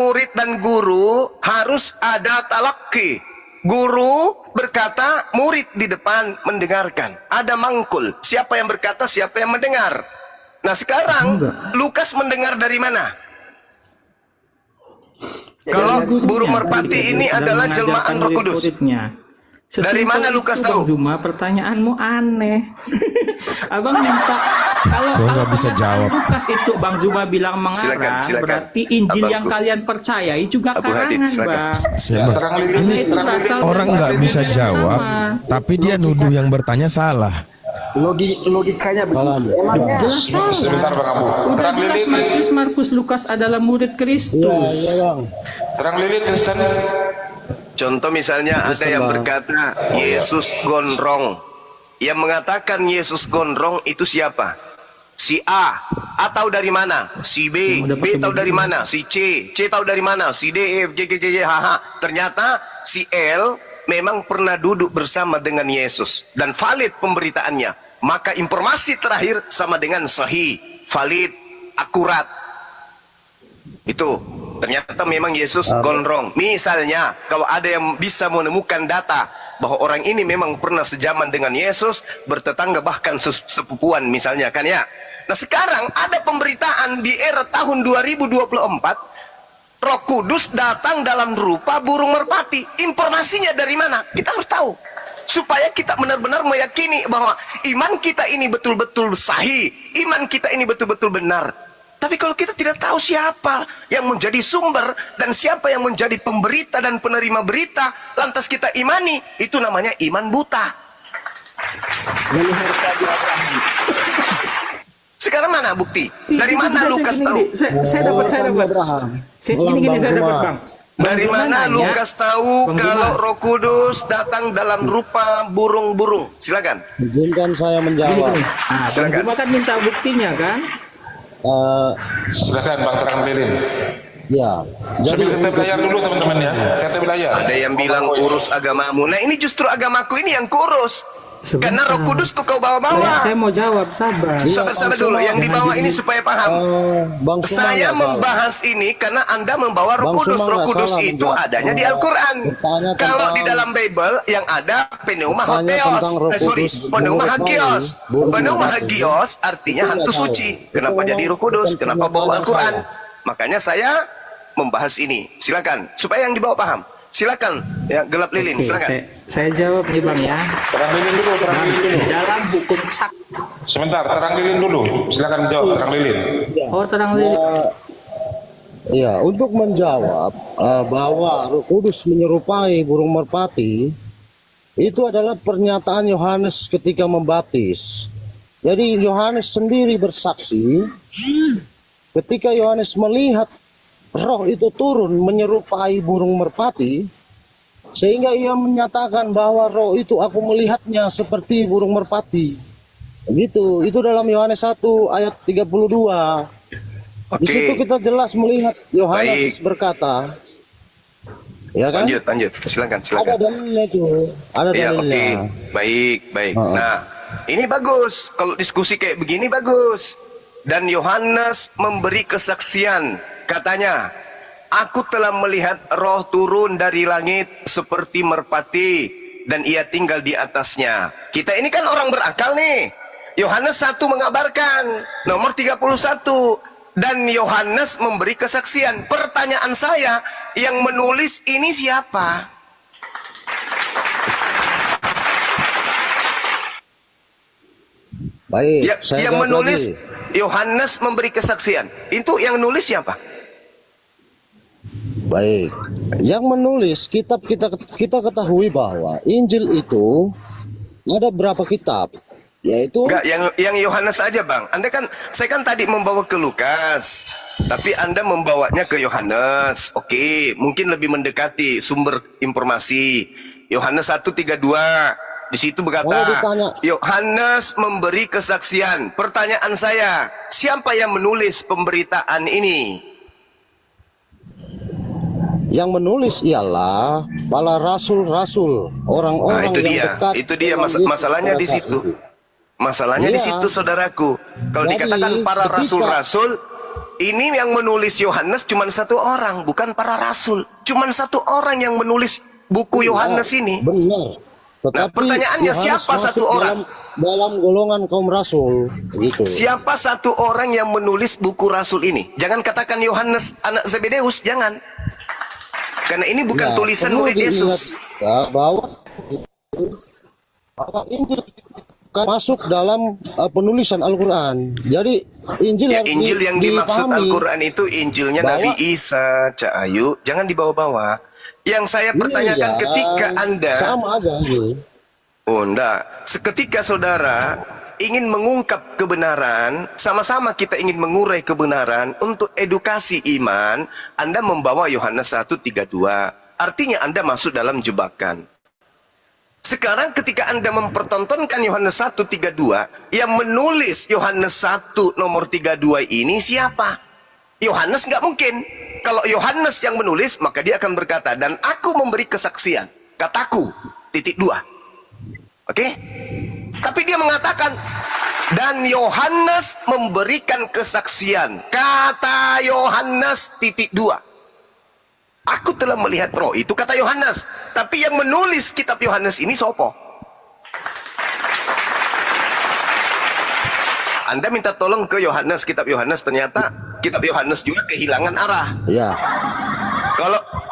murid dan guru harus ada talaki. Guru berkata, murid di depan mendengarkan. Ada mangkul. Siapa yang berkata, siapa yang mendengar. Nah sekarang Lukas mendengar dari mana? Kalau burung merpati ini adalah jelmaan Roh Kudus. Dari mana Lukas tahu? Zuma, pertanyaanmu aneh. Abang minta kalau nggak bisa jawab. Lukas itu Bang Zuma bilang mengarang, silakan. Berarti Injil yang kalian percayai juga karangan, Bang. Ini orang nggak bisa jawab, tapi dia nuduh yang bertanya salah. Logikanya begitu. Jelas salah. Sebentar Bang Abu. Udah jelas Markus Lukas adalah murid Kristus. Terang lilin Kristen. Contoh misalnya ada yang berkata Yesus gondrong. Yang mengatakan Yesus gondrong itu siapa? Si A. A tahu dari mana? Si B. B tahu dari mana? Si C. C tahu dari mana? Si D, E, F, G, G, G, G, H, H. Ternyata si L memang pernah duduk bersama dengan Yesus dan valid pemberitaannya. Maka informasi terakhir sama dengan sahih, valid, akurat. Itu ternyata memang Yesus gondrong. Misalnya kalau ada yang bisa menemukan data bahwa orang ini memang pernah sejaman dengan Yesus, bertetangga bahkan sepupuan misalnya kan ya. Nah sekarang ada pemberitaan di era tahun 2024, Roh Kudus datang dalam rupa burung merpati. Informasinya dari mana? Kita harus tahu. Supaya kita benar-benar meyakini bahwa iman kita ini betul-betul sahih, iman kita ini betul-betul benar. Tapi kalau kita tidak tahu siapa yang menjadi sumber dan siapa yang menjadi pemberita dan penerima berita, lantas kita imani, itu namanya iman buta. Sekarang mana bukti? Dari mana Lukas tahu? Saya dapat. Ini saya dapat, Bang. Dari mana Lukas tahu kalau Roh Kudus datang dalam rupa burung-burung? Silakan. Izinkan saya menjawab. Silakan. Cuma kan minta buktinya kan? Silakan Bang terang lilin. Ya. Jadi kita belajar dulu teman-teman ya. Kita belajar. Ada yang bilang urus agamamu. Nah ini justru agamaku ini yang kurus. Karena Roh Kudus kau bawa-bawa. Saya mau jawab, sabar. Sabar dulu. Yang dibawa ini supaya paham. Saya membahas ini karena Anda membawa Roh Kudus. Roh Kudus itu adanya di Al-Quran. Kalau di dalam Bible yang ada pneuma hotheos. Pneuma hagios. Pneuma hagios artinya hantu suci. Kenapa jadi Roh Kudus? Kenapa bawa Al-Quran? Makanya saya membahas ini. Silakan supaya yang dibawa paham. Silakan ya, gelap lilin. Silakan. Saya jawab nih Bang ya. Terang lilin dulu, terang lilin dulu. Dalam hukum sak. Sebentar, terang lilin dulu. Silakan jawab terang lilin. Oh, terang lilin. Ya, untuk menjawab bahwa Roh Kudus menyerupai burung merpati, itu adalah pernyataan Yohanes ketika membaptis. Jadi Yohanes sendiri bersaksi ketika Yohanes melihat roh itu turun menyerupai burung merpati, sehingga ia menyatakan bahwa roh itu aku melihatnya seperti burung merpati. Begitu, itu dalam Yohanes 1 ayat 32. Di situ kita jelas melihat Yohanes berkata, ya kan? Lanjut, silakan. Ada dalilnya itu, ada dalilnya. Baik. Nah, ini bagus. Kalau diskusi kayak begini bagus. Dan Yohanes memberi kesaksian, katanya, aku telah melihat roh turun dari langit seperti merpati dan ia tinggal di atasnya. Kita ini kan orang berakal nih. Yohanes 1 mengabarkan, nomor 31. Dan Yohanes memberi kesaksian. Pertanyaan saya, yang menulis ini siapa? Baik, Yang menulis Yohanes memberi kesaksian. Itu yang nulis siapa? Baik, yang menulis kitab kita ketahui bahwa Injil itu ada berapa kitab? Yaitu enggak, yang Yohanes aja Bang. Saya kan tadi membawa ke Lukas, tapi Anda membawanya ke Yohanes. Oke, mungkin lebih mendekati sumber informasi. Yohanes 1:32. Di situ berkata, Yohanes memberi kesaksian. Pertanyaan saya, siapa yang menulis pemberitaan ini? Yang menulis ialah para rasul-rasul, orang-orang yang dekat. Itu dia masalahnya di situ. Masalahnya di situ, saudaraku. Kalau dikatakan para rasul-rasul, Ini yang menulis Yohanes cuma satu orang, bukan para rasul. Cuma satu orang yang menulis buku Yohanes ini. Benar. Tetapi Nah, pertanyaannya, Yohanes siapa masuk satu orang? dalam golongan kaum rasul gitu. Siapa satu orang yang menulis buku rasul ini? Jangan katakan Yohanes anak Zebedeus, jangan. Karena ini bukan Ya, tulisan perlu murid Yesus. diingat, ya, bahwa Injil kan masuk dalam penulisan Al-Quran. Jadi Injil, Ya, harus Injil yang dimaksud dipahami. Al-Quran itu Injilnya Bahwa- Nabi Isa, Cak Ayu. Jangan dibawa-bawa. Yang saya pertanyakan Iya, ketika Anda... sama aja Injil. Oh, enggak. Seketika saudara ingin mengungkap kebenaran, sama-sama kita ingin mengurai kebenaran untuk edukasi iman, Anda membawa Yohanes 1:32. Artinya Anda masuk dalam jebakan. Sekarang ketika Anda mempertontonkan Yohanes 1:32, yang menulis Yohanes 1 nomor 32 ini siapa? Yohanes nggak mungkin. Kalau Yohanes yang menulis, maka dia akan berkata, dan aku memberi kesaksian. Kataku, titik 2. Oke? Tapi dia mengatakan, dan Yohanes memberikan kesaksian. Kata Yohanes titik 2. Aku telah melihat roh, itu kata Yohanes. Tapi yang menulis kitab Yohanes ini sopo? Anda minta tolong ke Yohanes, kitab Yohanes, ternyata kitab Yohanes juga kehilangan arah. Ya.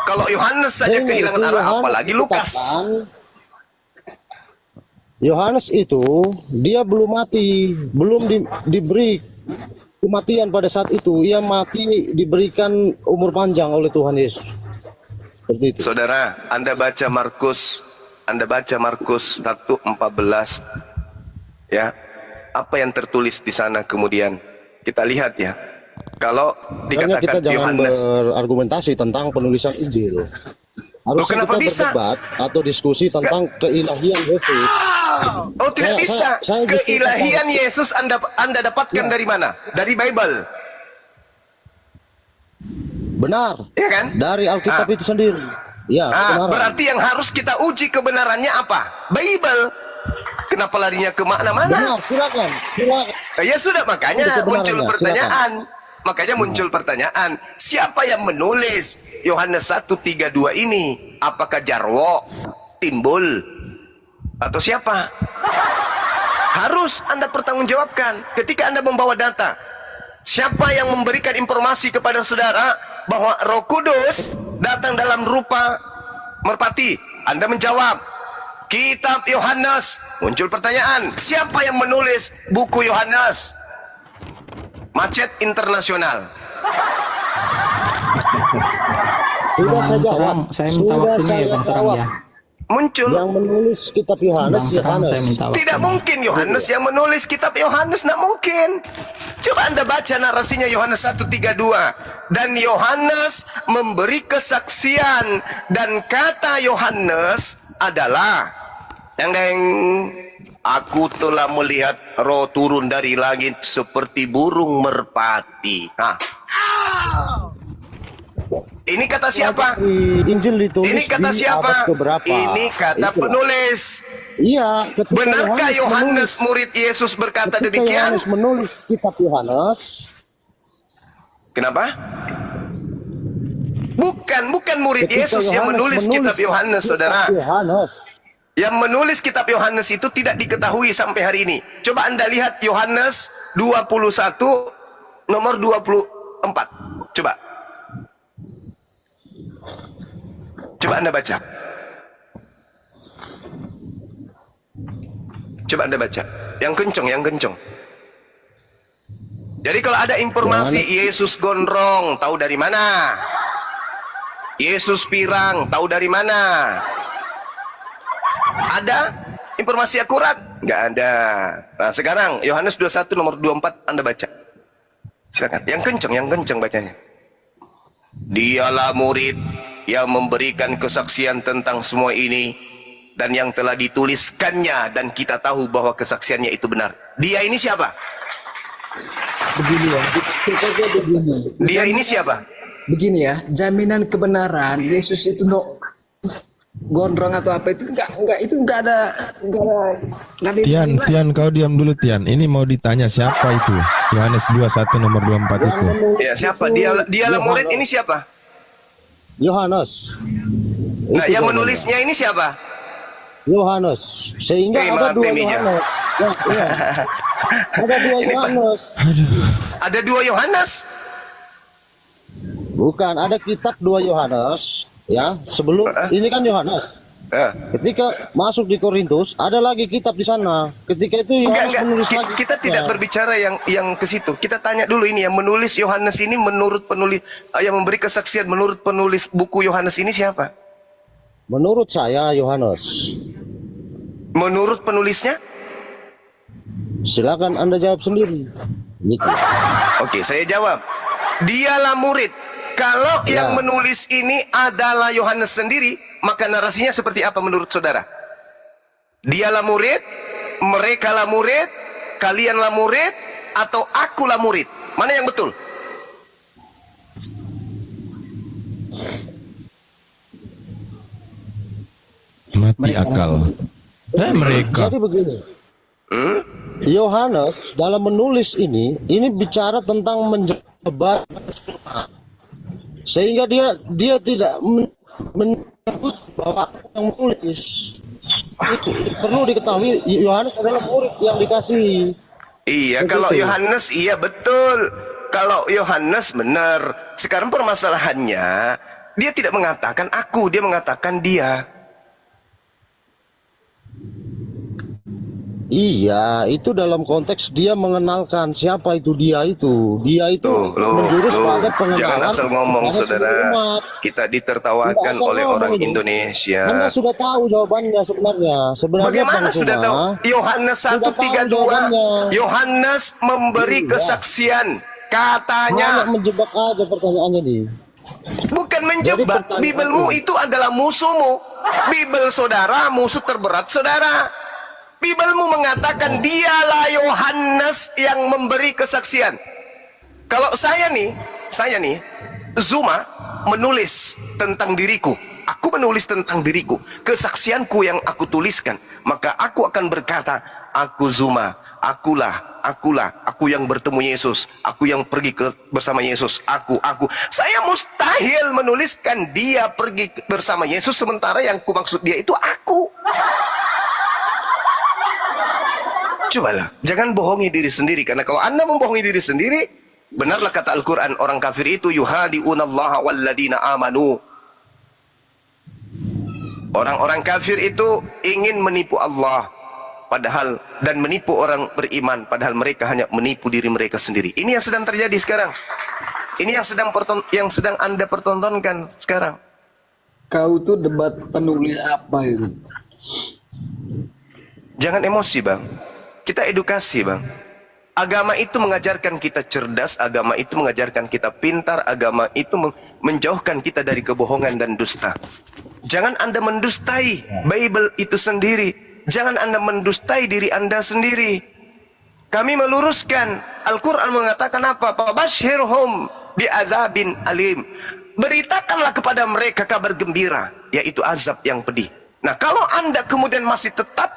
Kalau Yohanes saja Sehingga kehilangan itu arah, Yohanes apalagi Lukas. dikatakan, Yohanes itu dia belum mati, belum diberi kematian pada saat itu. Ia mati diberikan umur panjang oleh Tuhan Yesus. Seperti itu. Saudara, Anda baca Markus 1:14, ya. Apa yang tertulis di sana kemudian kita lihat ya. Kalau Makanya kita dikatakan jangan Yohanes, berargumentasi tentang penulisan Injil. Harusnya kenapa kita bisa? berdebat atau diskusi tentang keilahian Yesus. oh tidak bisa. saya justru Keilahian Yesus Anda dapatkan dari mana? Dari Bible, Benar. ya kan? Dari Alkitab itu sendiri. Ya, kebenaran. Berarti yang harus kita uji kebenarannya apa? Bible. Kenapa larinya ke mana-mana? Benar, silakan. Ya sudah, makanya Itu kebenarannya, muncul pertanyaan. Makanya muncul pertanyaan, siapa yang menulis Yohanes 1:32 ini? Apakah Jarwo, Timbul, atau siapa? Harus Anda pertanggungjawabkan ketika Anda membawa data. Siapa yang memberikan informasi kepada saudara bahwa Roh Kudus datang dalam rupa merpati? Anda menjawab, Kitab Yohanes. Muncul pertanyaan, siapa yang menulis buku Yohanes? Macet internasional. Sudah saya jawab. Saya minta waktunya ya Bang Terang ya. Muncul. Yang menulis kitab Yohanes, Bang Terang, Yohanes. saya minta waktu. Tidak mungkin Yohanes yang menulis kitab Yohanes, tidak mungkin. Coba Anda baca narasinya Yohanes 1:32. Dan Yohanes memberi kesaksian, dan kata Yohanes adalah deng, aku telah melihat roh turun dari langit seperti burung merpati. Nah, ini kata siapa? Di Injil ditulis Ini kata di siapa? abad keberapa? Ini kata Itulah. penulis. Iya, ketika Benarkah Yohanes menulis- murid Yesus berkata ketika demikian? Yohanes menulis kitab Yohanes, Kenapa? Bukan murid ketika Yesus yang menulis kitab Yohanes, saudara. Yohanes. Yang menulis kitab Yohanes itu tidak diketahui sampai hari ini. Coba Anda lihat Yohanes 21 nomor 24. Coba. Coba Anda baca. Coba Anda baca. Yang kenceng. Jadi kalau ada informasi Yesus gondrong, tahu dari mana? Yesus pirang, tahu dari mana? Ada informasi akurat? Nggak ada. Nah sekarang Yohanes 21 nomor 24 Anda baca. Silakan. Yang kenceng bacanya. Dialah murid yang memberikan kesaksian tentang semua ini, dan yang telah dituliskannya, dan kita tahu bahwa kesaksiannya itu benar. Dia ini siapa? Begini ya, ceritanya begini. Dia ini siapa? Begini ya, jaminan kebenaran Yesus itu gondrong atau apa itu enggak ada Tian, kau diam dulu Tian. Ini mau ditanya siapa itu? Yohanes 21 nomor 24 itu. Ya, siapa? Dialah murid ini siapa? Yohanes. Nah, Itu yang namanya. menulisnya ini siapa? Yohanes. Sehingga ada maaf, dua Teminya. Yohanes. Ya, iya. Ada dua Yohanes. Ada 2 Yohanes. Bukan, ada kitab 2 Yohanes. Ya, sebelum ini kan Yohanes. Eh. Ketika masuk di Korintus, ada lagi kitab di sana. Ketika itu Yohanes menulis lagi. Kita tidak berbicara yang ke situ. Kita tanya dulu ini yang menulis Yohanes ini menurut penulis yang memberi kesaksian menurut penulis buku Yohanes ini siapa? Menurut saya Yohanes. Menurut penulisnya? Silakan Anda jawab sendiri. Gitu. Oke, saya jawab. Dialah murid. Kalau Ya. yang menulis ini adalah Yohanes sendiri, maka narasinya seperti apa menurut saudara? Dialah murid, merekalah murid, kalianlah murid, atau akulah murid? Mana yang betul? Mati akal. Mereka. Jadi begini. Yohanes dalam menulis ini bicara tentang menjabat, sehingga dia tidak menyebut bahwa yang menulis itu perlu diketahui Yohanes adalah murid yang dikasih. Iya, Begitu. kalau Yohanes iya betul. Kalau Yohanes benar. Sekarang permasalahannya, dia tidak mengatakan aku, dia mengatakan dia. Iya, itu dalam konteks dia mengenalkan siapa itu dia itu. Dia itu menjurus pada pengenalan. Jangan asal ngomong, kepada saudara. seluruh umat. Kita ditertawakan Tidak asal oleh ngomong orang ini. Indonesia. Anda sudah tahu jawabannya sebenarnya. Sebenarnya Bagaimana Bang sudah Suma, tahu? Yohanes sudah tahu 1:32. jawabannya. Yohanes memberi Iya. kesaksian. Hanya Katanya, menjebak aja pertanyaannya nih. bukan menjebak. pertanyaan Bibelmu itu adalah musuhmu. Bibel saudara, musuh terberat saudara. Bibelmu mengatakan dialah Yohanes yang memberi kesaksian. Kalau saya nih, Zuma menulis tentang diriku. Aku menulis tentang diriku, kesaksianku yang aku tuliskan. Maka aku akan berkata, aku Zuma, akulah, aku yang bertemu Yesus, aku yang pergi bersama Yesus, aku. Saya mustahil menuliskan dia pergi bersama Yesus, sementara yang ku maksud dia itu aku. Cobalah, jangan bohongi diri sendiri. Karena kalau Anda membohongi diri sendiri, benarlah kata Al-Quran, orang kafir itu yuhadi'unallaha walladina amanu. Orang-orang kafir itu ingin menipu Allah, padahal dan menipu orang beriman, padahal mereka hanya menipu diri mereka sendiri. Ini yang sedang terjadi sekarang. Ini yang sedang Anda pertontonkan sekarang. Kau tuh debat penulis apa itu? Jangan emosi, Bang. Kita edukasi, Bang. Agama itu mengajarkan kita cerdas, agama itu mengajarkan kita pintar, agama itu menjauhkan kita dari kebohongan dan dusta. Jangan Anda mendustai Bible itu sendiri. Jangan Anda mendustai diri Anda sendiri. Kami meluruskan. Al-Quran mengatakan apa? Fabashirhum bi'azabin alim. Beritakanlah kepada mereka kabar gembira, yaitu azab yang pedih. Nah, kalau Anda kemudian masih tetap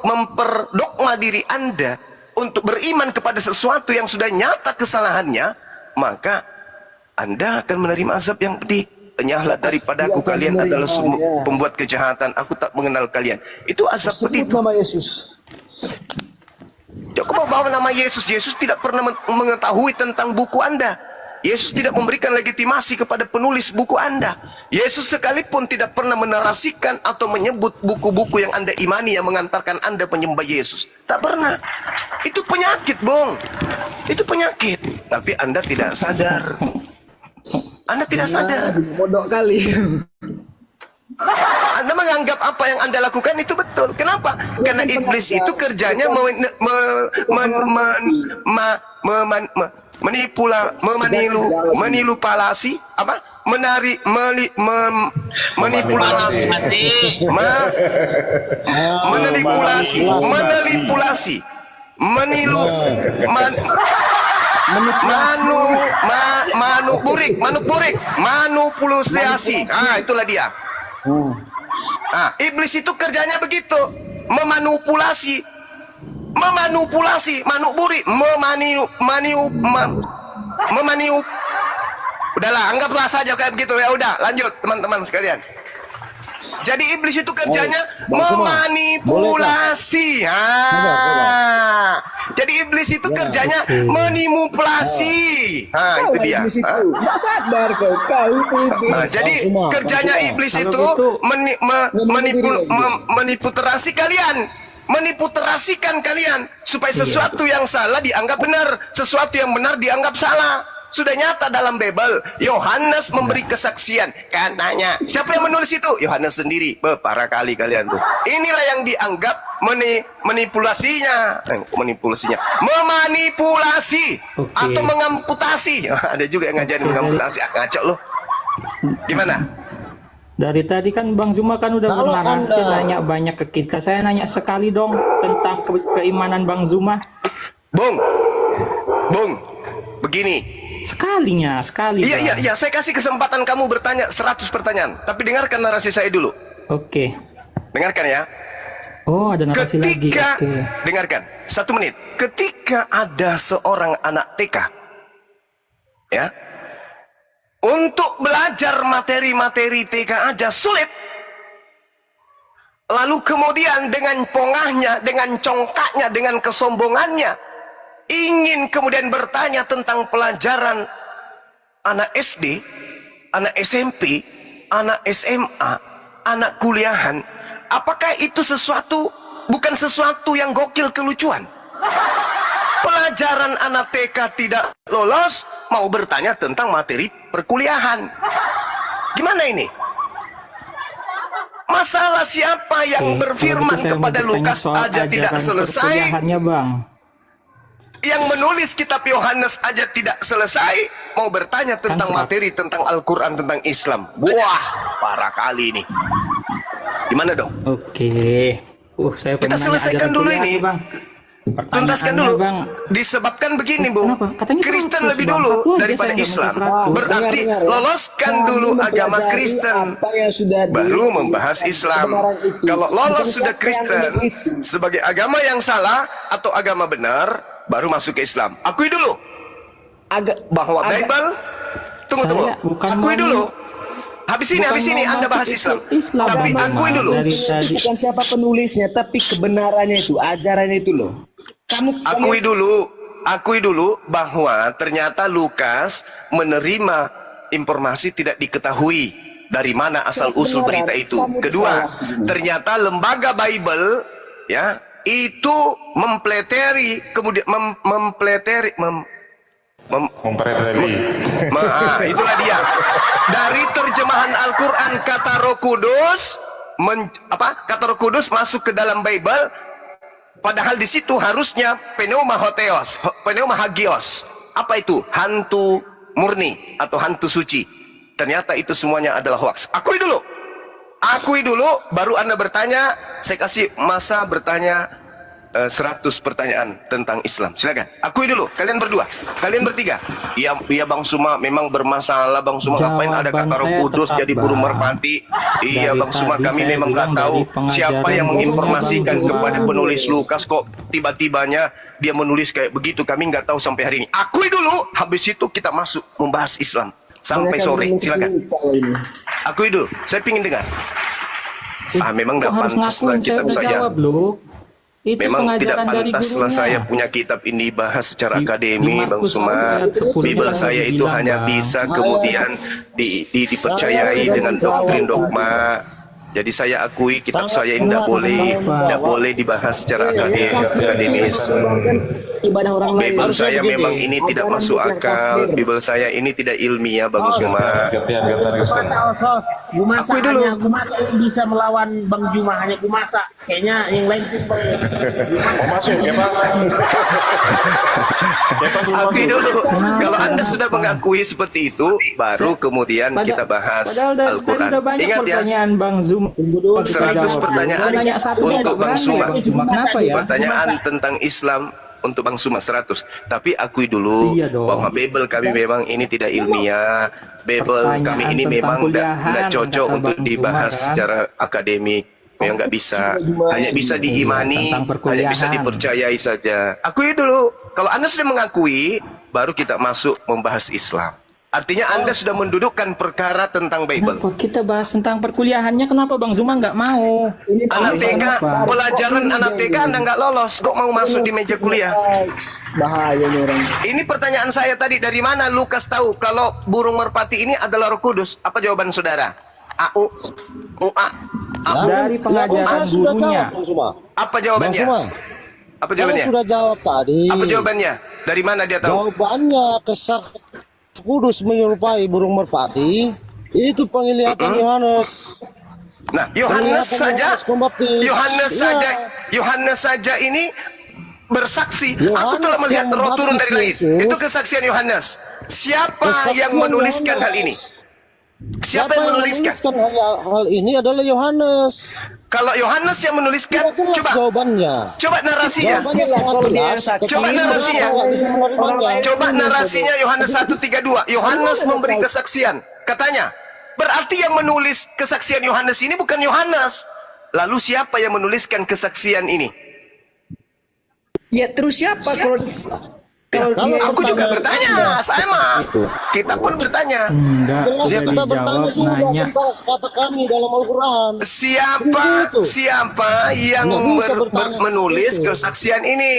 memperdogma diri Anda untuk beriman kepada sesuatu yang sudah nyata kesalahannya, maka Anda akan menerima azab yang pedih. Enyahlah daripadaku, kalian adalah semua pembuat kejahatan, aku tak mengenal kalian. Itu azab pedih. Sebut nama Yesus. Aku mau bawa nama Yesus. Yesus tidak pernah mengetahui tentang buku Anda. Yesus tidak memberikan legitimasi kepada penulis buku Anda. Yesus sekalipun tidak pernah menarasikan atau menyebut buku-buku yang Anda imani yang mengantarkan Anda menyembah Yesus. Tak pernah. Itu penyakit, Bung. Itu penyakit. Tapi Anda tidak sadar. Anda tidak sadar. Bodoh kali. Anda menganggap apa yang Anda lakukan itu betul. Kenapa? Karena iblis itu kerjanya manipulasi apa? Manipulasi. Manipulasi. Itulah dia. Iblis itu kerjanya begitu, memanipulasi. memanipulasi, manuburi, memaniup. Udahlah, anggaplah saja kayak begitu ya. Udah, lanjut teman-teman sekalian. Jadi iblis itu kerjanya memanipulasi. Jadi iblis itu kerjanya manipulasi. Itu dia. Nggak sadar kau itu iblis. Jadi kerjanya iblis itu manipulasi kalian. Manipulerasikan kalian supaya sesuatu yang salah dianggap benar, sesuatu yang benar dianggap salah. Sudah nyata dalam Bible. Yohanes memberi kesaksian. Katanya, siapa yang menulis itu? Yohanes sendiri. Para kali kalian tuh. Inilah yang dianggap manipulasinya. Memanipulasi atau mengamputasi. Ada juga yang ngajarin mengamputasi. Ngaco loh. Gimana? Dari tadi kan Bang Zuma kan udah bernarasi nanya banyak ke kita. Saya nanya sekali dong tentang keimanan Bang Zuma. Bung, begini. Sekali. Iya, saya kasih kesempatan kamu bertanya 100 pertanyaan. Tapi dengarkan narasi saya dulu. Oke. Dengarkan ya. Oh, ada narasi lagi. Oke. Dengarkan, 1 menit. Ketika ada seorang anak TK, ya, untuk belajar materi-materi TK aja sulit. Lalu kemudian dengan pongahnya, dengan congkaknya, dengan kesombongannya, ingin kemudian bertanya tentang pelajaran anak SD, anak SMP, anak SMA, anak kuliahan. Apakah itu bukan sesuatu yang gokil kelucuan? Pelajaran anak TK tidak lolos, mau bertanya tentang materi perkuliahan. Gimana ini? Masalah siapa yang berfirman kepada Lukas aja tidak selesai, Bang. yang menulis kitab Yohanes aja tidak selesai, mau bertanya tentang materi, tentang Al-Quran, tentang Islam. Wah, parah kali ini. Gimana dong? Oke. Saya kita selesaikan dulu ini, Bang. tuntaskan dulu, Bang. Disebabkan begini, Bung. Kristen lebih dulu daripada Islam. Berarti loloskan dulu agama Kristen, baru membahas Islam. Kalau lolos sudah Kristen sebagai agama yang salah atau agama benar, baru masuk ke Islam. Akui dulu bahwa Bible. Tunggu. Akui dulu. Habis ini Anda bahas Islam. Tapi akui dulu. Bukan siapa penulisnya, tapi kebenarannya itu, ajarannya itu loh. Akui dulu bahwa ternyata Lukas menerima informasi tidak diketahui dari mana asal usul berita itu. Kedua, ternyata lembaga Bible, ya, itu mempelajari, kemudian itulah dia. Dari terjemahan Al-Quran kata Roh Kudus, kata Roh Kudus masuk ke dalam Bible, padahal di situ harusnya pneuma hagios. Apa itu? Hantu murni atau hantu suci. Ternyata itu semuanya adalah hoax. Akui dulu, baru Anda bertanya. Saya kasih masa bertanya 100 pertanyaan tentang Islam. Silakan. Akui dulu. Kalian berdua, kalian bertiga. Iya Bang Suma memang bermasalah. Bang Suma ngapain ada kata Roh Kudus jadi burung merpati? Iya Bang Suma, kami memang nggak tahu siapa yang menginformasikan kepada penulis Lukas kok tiba-tibanya dia menulis kayak begitu. Kami nggak tahu sampai hari ini. Akui dulu. Habis itu kita masuk membahas Islam sampai sore. Silakan. Akui dulu. Saya ingin dengar. Memang tidak pantas lah kitab saya. Memang tidak pantaslah saya punya kitab ini bahas secara akademi, Bang Suma. Bible saya itu hanya bisa kemudian dipercayai dengan doktrin dogma. Jadi saya akui kitab saya ini tidak boleh dibahas secara akademis. Ibadah orang lain. Bible saya memang ini tidak masuk akal. Bible saya ini tidak ilmiah, Bang Suma. Akui dulu. Gumasa yang bisa melawan Bang Juma, hanya Gumasa. Kayaknya yang lain pun mau masuk ya Pak. Akui dulu. Kalau Anda sudah mengakui seperti itu, baru kemudian kita bahas Al-Quran. Ingat ya, Bang Zuma 100 pertanyaan untuk Bang Suma. Ya? Pertanyaan tentang Islam untuk Bang Suma 100. Tapi akui dulu bahwa Bible kami memang ini tidak ilmiah. Bible kami ini memang tidak cocok untuk dibahas secara akademik. yang nggak bisa, hanya bisa diimani, Tentang hanya bisa perkuliahan. dipercayai saja. Akui dulu. Kalau Anda sudah mengakui, baru kita masuk membahas Islam. Artinya Anda sudah mendudukkan perkara tentang Bible. Kenapa kita bahas tentang perkuliahannya? Kenapa Bang Zuma nggak mau? Anak TK, pelajaran anak TK Anda nggak lolos, kok mau masuk di meja kuliah? Bahaya nih orang. Ini pertanyaan saya tadi, dari mana Lukas tahu kalau burung merpati ini adalah Roh Kudus? Apa jawaban saudara? AU, UA, AU. Dari pengajaran saya sudah gurunya. jawab, Bang Suma. Apa Bang jawabannya? Suma, Apa saya jawabannya? sudah jawab tadi. Apa jawabannya? Dari mana dia tahu? Jawabannya Kudus menyerupai burung merpati itu penglihatan Yohanes. Nah, Yohanes Penglihatan saja, Yohanes Pembaptis. Yohanes Ya. saja, Yohanes saja ini bersaksi. Aku Yohanes telah melihat yang roh turun dari langit. membaptis Yesus. Itu kesaksian Yohanes. Siapa Kesaksian yang menuliskan hal Yohanes. ini? Siapa yang menuliskan? hal ini adalah Yohanes. Kalau Yohanes yang menuliskan, Tidak jelas coba jawabannya. narasinya. Jawabannya sangat jelas. Coba narasinya. Coba narasinya Yohanes 1:32. Yohanes memberi kesaksian. Katanya, berarti yang menulis kesaksian Yohanes ini bukan Yohanes. Lalu siapa yang menuliskan kesaksian ini? Ya terus siapa kalau Kalau dia Aku juga bertanya, saya mah. Kita pun bertanya. Enggak, Jelas udah kita bertanya dijawab juga nanya. tentang kata kami dalam Al-Quran. Siapa yang Nggak bisa bertanya menulis seperti itu. kesaksian ini?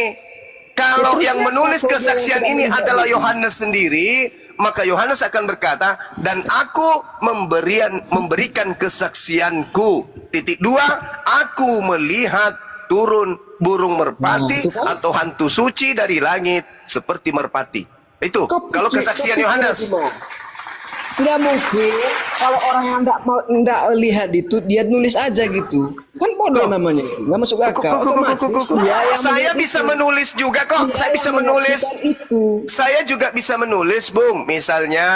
Kalau yang menulis kesaksian ini adalah Yohanes sendiri, maka Yohanes akan berkata, dan aku memberikan kesaksianku. Titik 2, aku melihat turun burung merpati atau hantu suci dari langit seperti merpati. Itu kalau kesaksian Yohanes. tidak mungkin kalau orang yang enggak lihat itu dia nulis aja gitu. Kan bodoh namanya itu. Enggak masuk akal. Otomatis dia yang Saya menulis bisa itu. menulis juga kok. Dia Saya yang bisa menulis. menyaksikan itu. Saya juga bisa menulis, Bung. Misalnya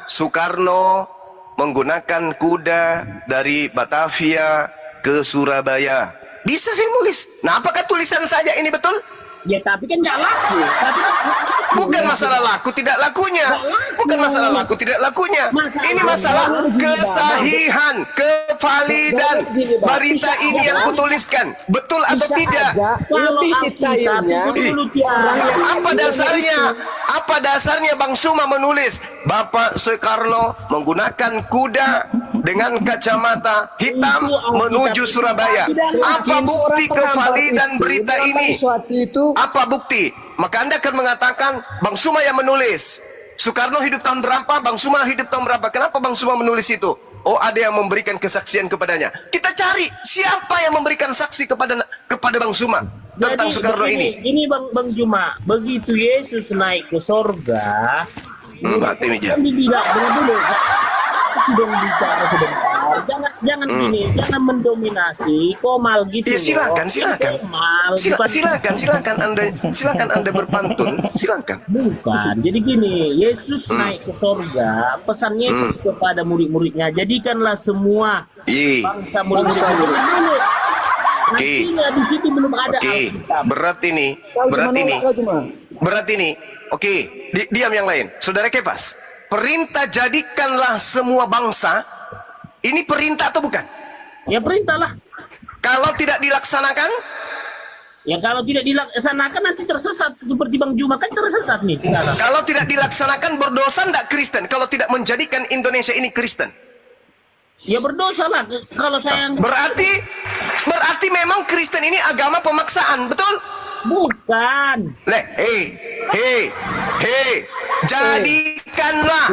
Soekarno menggunakan kuda dari Batavia ke Surabaya. Bisa saya nulis. Nah, apakah tulisan saja ini betul? Ya tapi kan nggak laku. Tapi Bukan masalah laku tidak lakunya. Bukan masalah laku tidak lakunya. Ini masalah kesahihan, kevalidan berita ini yang kutuliskan. Betul atau Bisa tidak? aja kalau lebih Alkitab detailnya itu menurut dia Apa dasarnya? Apa dasarnya Bang Suma menulis Bapak Soekarno menggunakan kuda dengan kacamata hitam menuju Surabaya? Apa bukti kevalidan berita ini? Apa bukti? Maka Anda akan mengatakan Bang Suma yang menulis. Soekarno hidup tahun berapa? Bang Suma hidup tahun berapa? Kenapa Bang Suma menulis itu? Oh, ada yang memberikan kesaksian kepadanya. Kita cari siapa yang memberikan saksi kepada Bang Suma tentang Soekarno ini. Ini Bang Juma, begitu Yesus naik ke sorga, Mati meja. kan dibilang dulu, dong bicara sebentar, jangan gini, jangan mendominasi, komal gitu. Ya silakan, loh. silakan. Komal, bukan- Silakan Anda berpantun, silakan. Bukan, jadi gini, Yesus naik ke sorga, pesan Yesus kepada murid-muridnya, jadikanlah semua Iya. bangsa murid-murid. Oke. Artinya di situ belum ada Oke, Alkitab. berat ini. Oke, diam yang lain. Saudara Kefas, perintah jadikanlah semua bangsa. Ini perintah atau bukan? Ya perintahlah. Kalau tidak dilaksanakan, Ya kalau tidak dilaksanakan nanti tersesat seperti Bang Juma kan tersesat nih sekarang. kalau tidak dilaksanakan berdosa enggak Kristen? Kalau tidak menjadikan Indonesia ini Kristen, Ya berdosa lah kalau saya yang berarti memang Kristen ini agama pemaksaan, betul? bukan. Hei, jadikanlah.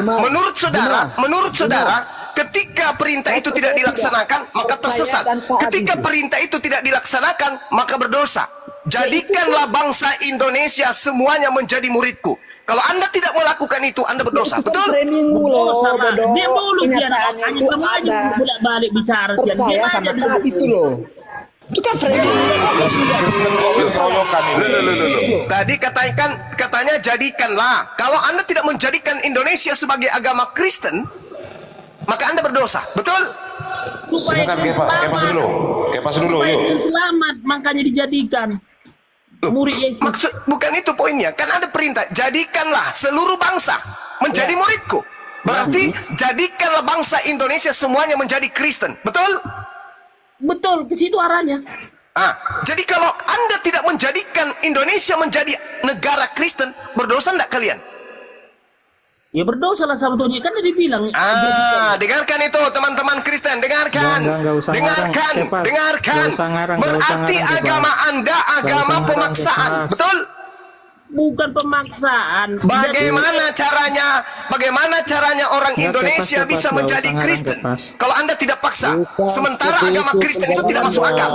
Menurut saudara, ketika perintah itu tidak dilaksanakan, maka tersesat. Ketika perintah itu tidak dilaksanakan, maka berdosa. Jadikanlah bangsa Indonesia semuanya menjadi muridku. Kalau Anda tidak melakukan itu, Anda berdosa, betul? Berdosa lah. Dia dulu dia hanya itu kamu aja ada. bolak-balik bicara. Percaya Dia sama aja taat dulu. itu loh. Itu kan framing. Kristen kok dikeroyokan ini. Tadi katanya jadikanlah. Kalau Anda tidak menjadikan Indonesia sebagai agama Kristen, maka Anda berdosa, betul? Supaya Silakan dia Kepas dulu. Kepas dulu, Supaya yuk. dia selamat, makanya dijadikan murid Yesus. Maksud bukan itu poinnya. Kan ada perintah, jadikanlah seluruh bangsa menjadi muridku. Berarti jadikanlah bangsa Indonesia semuanya menjadi Kristen, betul? Betul, ke situ arahnya. Jadi kalau Anda tidak menjadikan Indonesia menjadi negara Kristen, berdosa enggak kalian? Ya berdosa lah sebetulnya, kan tadi bilang. Dengarkan itu teman-teman Kristen, dengarkan. Nggak usah Dengarkan, ngarang, Kepas. dengarkan. Nggak usah ngarang, nggak usah Berarti ngarang, Kepas. agama Anda agama ngarang, pemaksaan, Kepas. betul? Bukan pemaksaan. Bagaimana caranya orang Nggak, Indonesia Kepas, bisa nggak menjadi usah ngarang, Kristen Kepas. kalau Anda tidak paksa? Bukan Sementara seperti agama itu Kristen itu tidak masuk akal.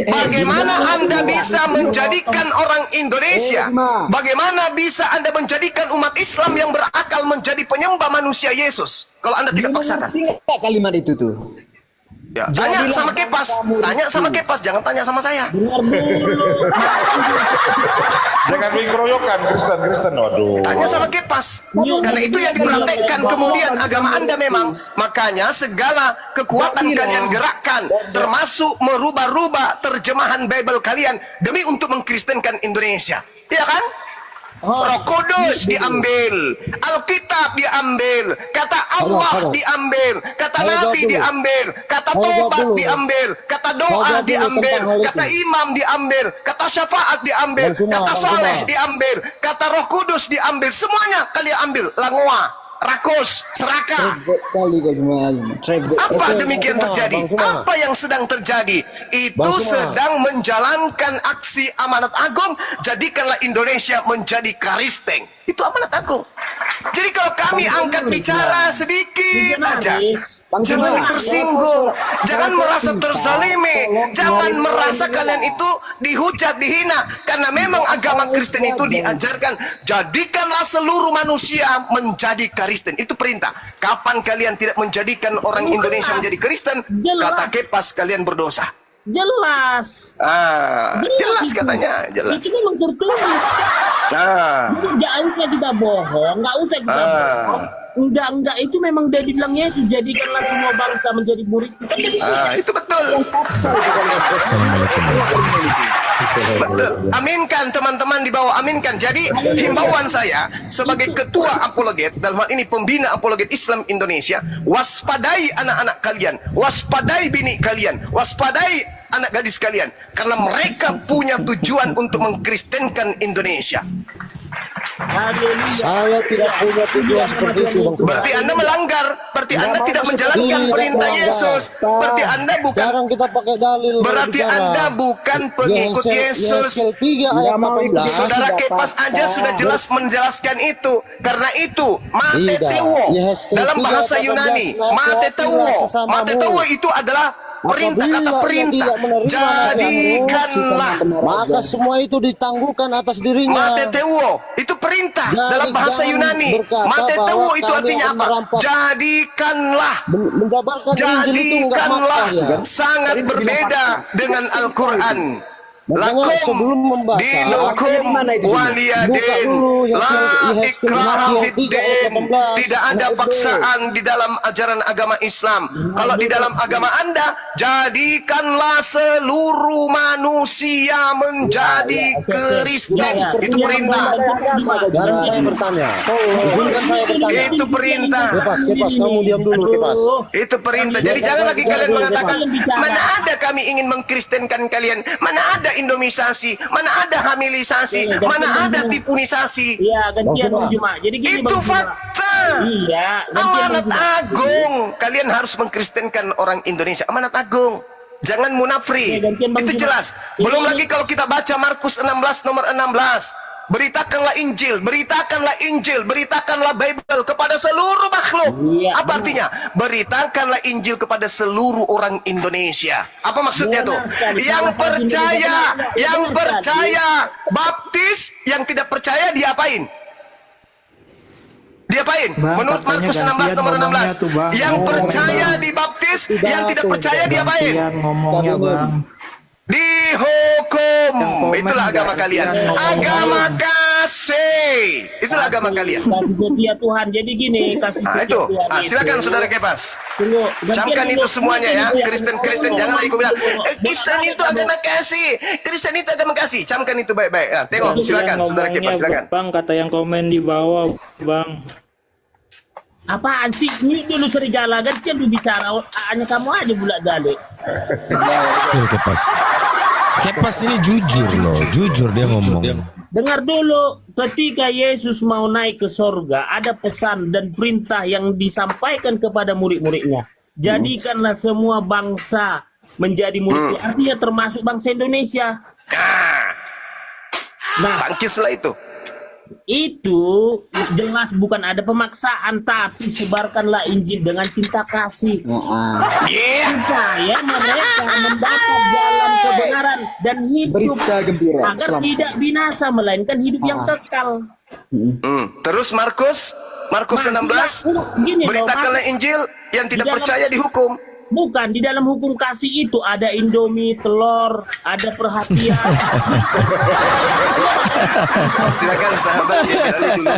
Bagaimana Anda bisa menjadikan orang Indonesia? Bagaimana bisa Anda menjadikan umat Islam yang berakal menjadi penyembah manusia Yesus kalau Anda tidak paksakan? Mengerti nggak kalimat itu tuh? Ya, tanya sama Kepas, jangan tanya sama saya. Dengar dulu. Jangan dikeroyokan Kristen. Waduh. Tanya sama Kepas. Karena itu yang dipraktekkan kemudian agama Anda memang. Makanya segala kekuatan kalian gerakkan, termasuk merubah-rubah terjemahan Bible kalian demi untuk mengkristenkan Indonesia. Iya kan? Roh Kudus diambil, Alkitab diambil, kata Allah diambil, kata Nabi diambil, kata tobat diambil, kata doa diambil, kata imam diambil, kata syafaat diambil, kata soleh diambil, kata Roh Kudus diambil, semuanya kalian ambil. Langoa, rakus, serakah. Apa demikian terjadi? Apa yang sedang terjadi? Itu sedang menjalankan aksi amanat agung. Jadikanlah Indonesia menjadi Kristen. Itu amanat agung. Jadi kalau kami angkat bicara sedikit aja, jangan tersinggung, jangan merasa terzalimi, jangan merasa kalian itu dihujat, dihina, karena memang agama Kristen itu diajarkan jadikanlah seluruh manusia menjadi Kristen. Itu perintah. Kapan kalian tidak menjadikan orang Indonesia menjadi Kristen, kata Kepas kalian berdosa. Jelas. Jelas katanya, jelas. Itu memang tertulis. Nggak usah kita bohong, nggak usah kita bohong. Enggak, itu memang dia bilang Yesus, jadikanlah semua bangsa menjadi murid. Itu betul. Assalamualaikum. Betul. Aminkan teman-teman di bawah, aminkan. Jadi himbauan saya sebagai ketua apologet, dalam hal ini pembina apologet Islam Indonesia, waspadai anak-anak kalian, waspadai bini kalian, waspadai anak gadis kalian, karena mereka punya tujuan untuk mengkristenkan Indonesia. Saya tidak punya tujuan seperti itu, Bang Suma. Berarti Anda melanggar, berarti Anda tidak menjalankan perintah Yesus, berarti Anda bukan, Sekarang kita pakai dalil. berarti Anda bukan pengikut Yesus. Yeskel 3 ayat 18. Saudara Kepas aja sudah jelas menjelaskan itu. Karena itu Mateteuo dalam bahasa Yunani, Mateteuo itu adalah perintah, kata perintah. Jadikanlah. Maka semua itu ditangguhkan atas dirinya. Mateteuo itu perintah dalam bahasa Yunani. Mateteuo itu artinya apa? Jadikanlah. Menjabarkan Injil itu enggak maksa ya. Sangat berbeda dengan Al-Quran. Makanya sebelum membaca, dinukum waliyadin la ikraha fiddin, tidak ada paksaan di dalam ajaran agama Islam. Kalau di dalam agama Anda, jadikanlah seluruh manusia menjadi Kristen. Itu perintah. Sekarang saya bertanya, izinkan saya bertanya. Itu perintah. Kepas, kamu diam dulu, Kepas. Itu perintah. Jadi jangan lagi kalian mengatakan, mana ada kami ingin mengkristenkan kalian, mana ada Indomisasi, mana ada hamilisasi, mana ada tipunisasi. Iya, gantian Bang Juma. Jadi gini Itu Bang Juma. fakta. Iya, gantian Bang Amanat Juma. agung. Kalian harus mengkristenkan orang Indonesia. Amanat agung. Jangan munafri. Ya, gantian Bang Itu Juma. jelas. Belum lagi kalau kita baca Markus 16 nomor 16. Beritakanlah Injil, beritakanlah Injil, beritakanlah Bible kepada seluruh makhluk. Iya, Apa artinya? Beritakanlah Injil kepada seluruh orang Indonesia. Apa maksudnya tuh? Yang percaya baptis, yang tidak percaya diapain? Diapain? Bang, Menurut katanya Markus 16 gantian nomor ngomongnya 16. tuh, Bang. Yang Ngomong, percaya Bang. dibaptis, yang tidak percaya diapain? Gantian ngomongnya, Bang. Dihukum. Yang Itulah agama komen kalian. gantian ngomong. Agama kasih. Itulah agama kalian. Kasih setia Tuhan. Jadi gini, kasih Nah, setia itu. Tuhan. Silakan saudara Kepas. Tunggu, gantian Camkan dulu. itu semuanya ya. Gantian dulu. Kristen jangan lagi bilang Kristen itu agama kasih. Kristen itu agama kasih. Camkan itu baik-baik. Nah, tengok Itu silakan yang saudara Kepas ngomongnya, silakan. Bang, kata yang komen di bawah, Bang. Apaan sih? Ini dulu serigala kan dia lu bicara, hanya kamu aja bulak balik. Kepas. Kepas ini jujur loh, jujur dia ngomong. Dengar dulu, ketika Yesus mau naik ke sorga, ada pesan dan perintah yang disampaikan kepada murid-muridnya. Jadikanlah semua bangsa menjadi murid, artinya termasuk bangsa Indonesia. Nah, Tangkislah itu. itu jelas bukan ada pemaksaan, tapi sebarkanlah Injil dengan cinta kasih. Yeah. Supaya mereka mendapat jalan kebenaran dan hidup Berita gembira. agar Selamat. tidak binasa, melainkan hidup yang kekal. Terus Markus 16, Gini loh, beritakanlah Mas. Injil, yang tidak Di dalam- percaya dihukum. Bukan, di dalam hukum kasih itu ada Indomie, telur, ada perhatian. Silakan sahabat dia beralih dulu.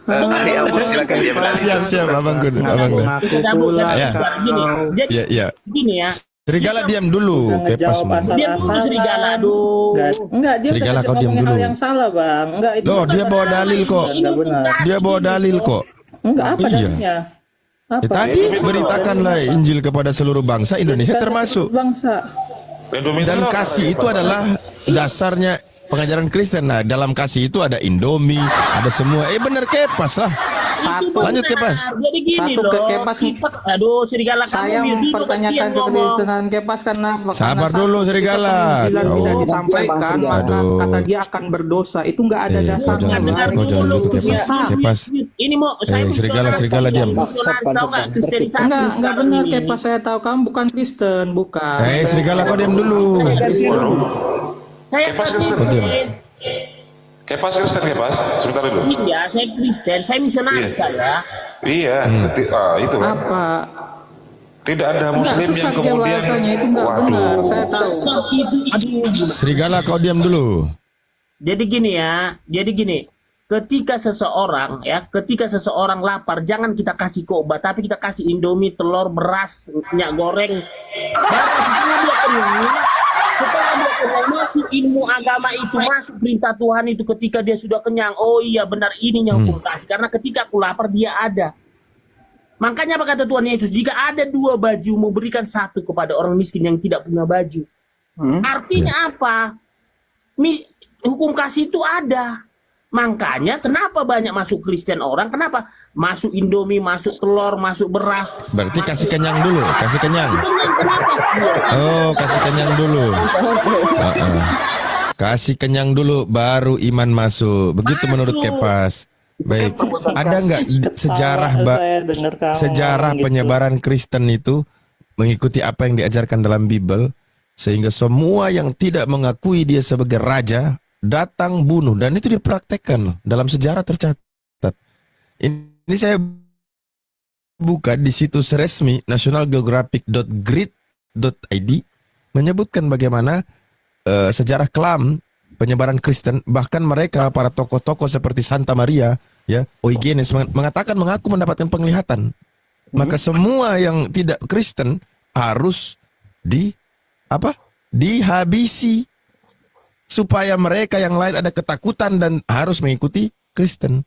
Ahli Abu, silakan dia beralih. Siap, Abang Gun, Abang Gun. Aku Kita pulang. bukan Ya. gini. Jadi Ya, ya. gini ya. Serigala diam dulu, Kepas. Ngejawab Bang. Dia dulu serigala, aduh. Enggak, dia Serigala, tadi kau diam ngomongin hal dulu. yang salah, Bang. Enggak, itu Loh, bukan dia bawa dalil kok. Enggak benar. Dia bawa dalil kok. Enggak, apa Iya. dalilnya? Apa? Tadi beritakanlah Injil kepada seluruh bangsa, Indonesia termasuk. Bangsa. Indomie Dan itu apa? kasih itu adalah dasarnya pengajaran Kristen. Nah, dalam kasih itu ada Indomie, ada semua. Bener Kepas lah. Satu. Lanjut, Kepas. Jadi gini Satu loh. ke Kepas. Aduh, serigala Saya kamu dulu mempertanyakan kecil ngomong. kekristenan Kepas karena Sabar karena dulu, satu serigala. ketika penginjilan Ya tidak Allah. disampaikan, maka Aduh. kata dia akan berdosa. Itu enggak ada Kau dasarnya, jangan Bang. kau jangan gitu, Kepas. Ya, Kepas. Ini mau saya serigala diam. Enggak benar Kepas, saya tahu kamu bukan Kristen, bukan. Serigala kau diam dulu. Saya Kristen. Kristen. Kepas Kristen, Kepas. Sebentar dulu. Iya, saya Kristen, saya misionaris saya. Iya, itu kan. Apa? Tidak ada Enggak, muslim susah yang dia kemudian bahasanya, itu enggak benar. Saya tahu. Aduh. Serigala kau diam dulu. Jadi gini ya, jadi gini. Ketika seseorang lapar, jangan kita kasih obat, tapi kita kasih Indomie, telur, beras, minyak goreng. Baru setelah dia kenyang, masuk ilmu agama itu, masuk perintah Tuhan itu ketika dia sudah kenyang. Oh iya benar, ini yang hukum kasih. Karena ketika aku lapar dia ada. Makanya apa kata Tuhan Yesus? Jika ada 2 baju, mau berikan 1 kepada orang miskin yang tidak punya baju. Artinya apa? Hukum kasih itu ada. Makanya kenapa banyak masuk Kristen orang? Kenapa? Masuk Indomie, masuk telur, masuk beras. Berarti kasih kenyang dulu, kasih kenyang. Kenapa? Oh, kasih kenyang dulu. Kasih kenyang dulu, baru iman masuk. Begitu menurut Kepas. Baik. Ada nggak sejarah sejarah penyebaran Kristen itu mengikuti apa yang diajarkan dalam Bible, sehingga semua yang tidak mengakui dia sebagai raja datang bunuh, dan itu dipraktekkan loh, dalam sejarah tercatat. Ini saya buka di situs resmi nationalgeographic.grid.id, menyebutkan bagaimana sejarah kelam penyebaran Kristen, bahkan mereka para tokoh-tokoh seperti Santa Maria, ya, Origenes mengatakan mengaku mendapatkan penglihatan. Maka semua yang tidak Kristen harus dihabisi, supaya mereka yang lain ada ketakutan dan harus mengikuti Kristen.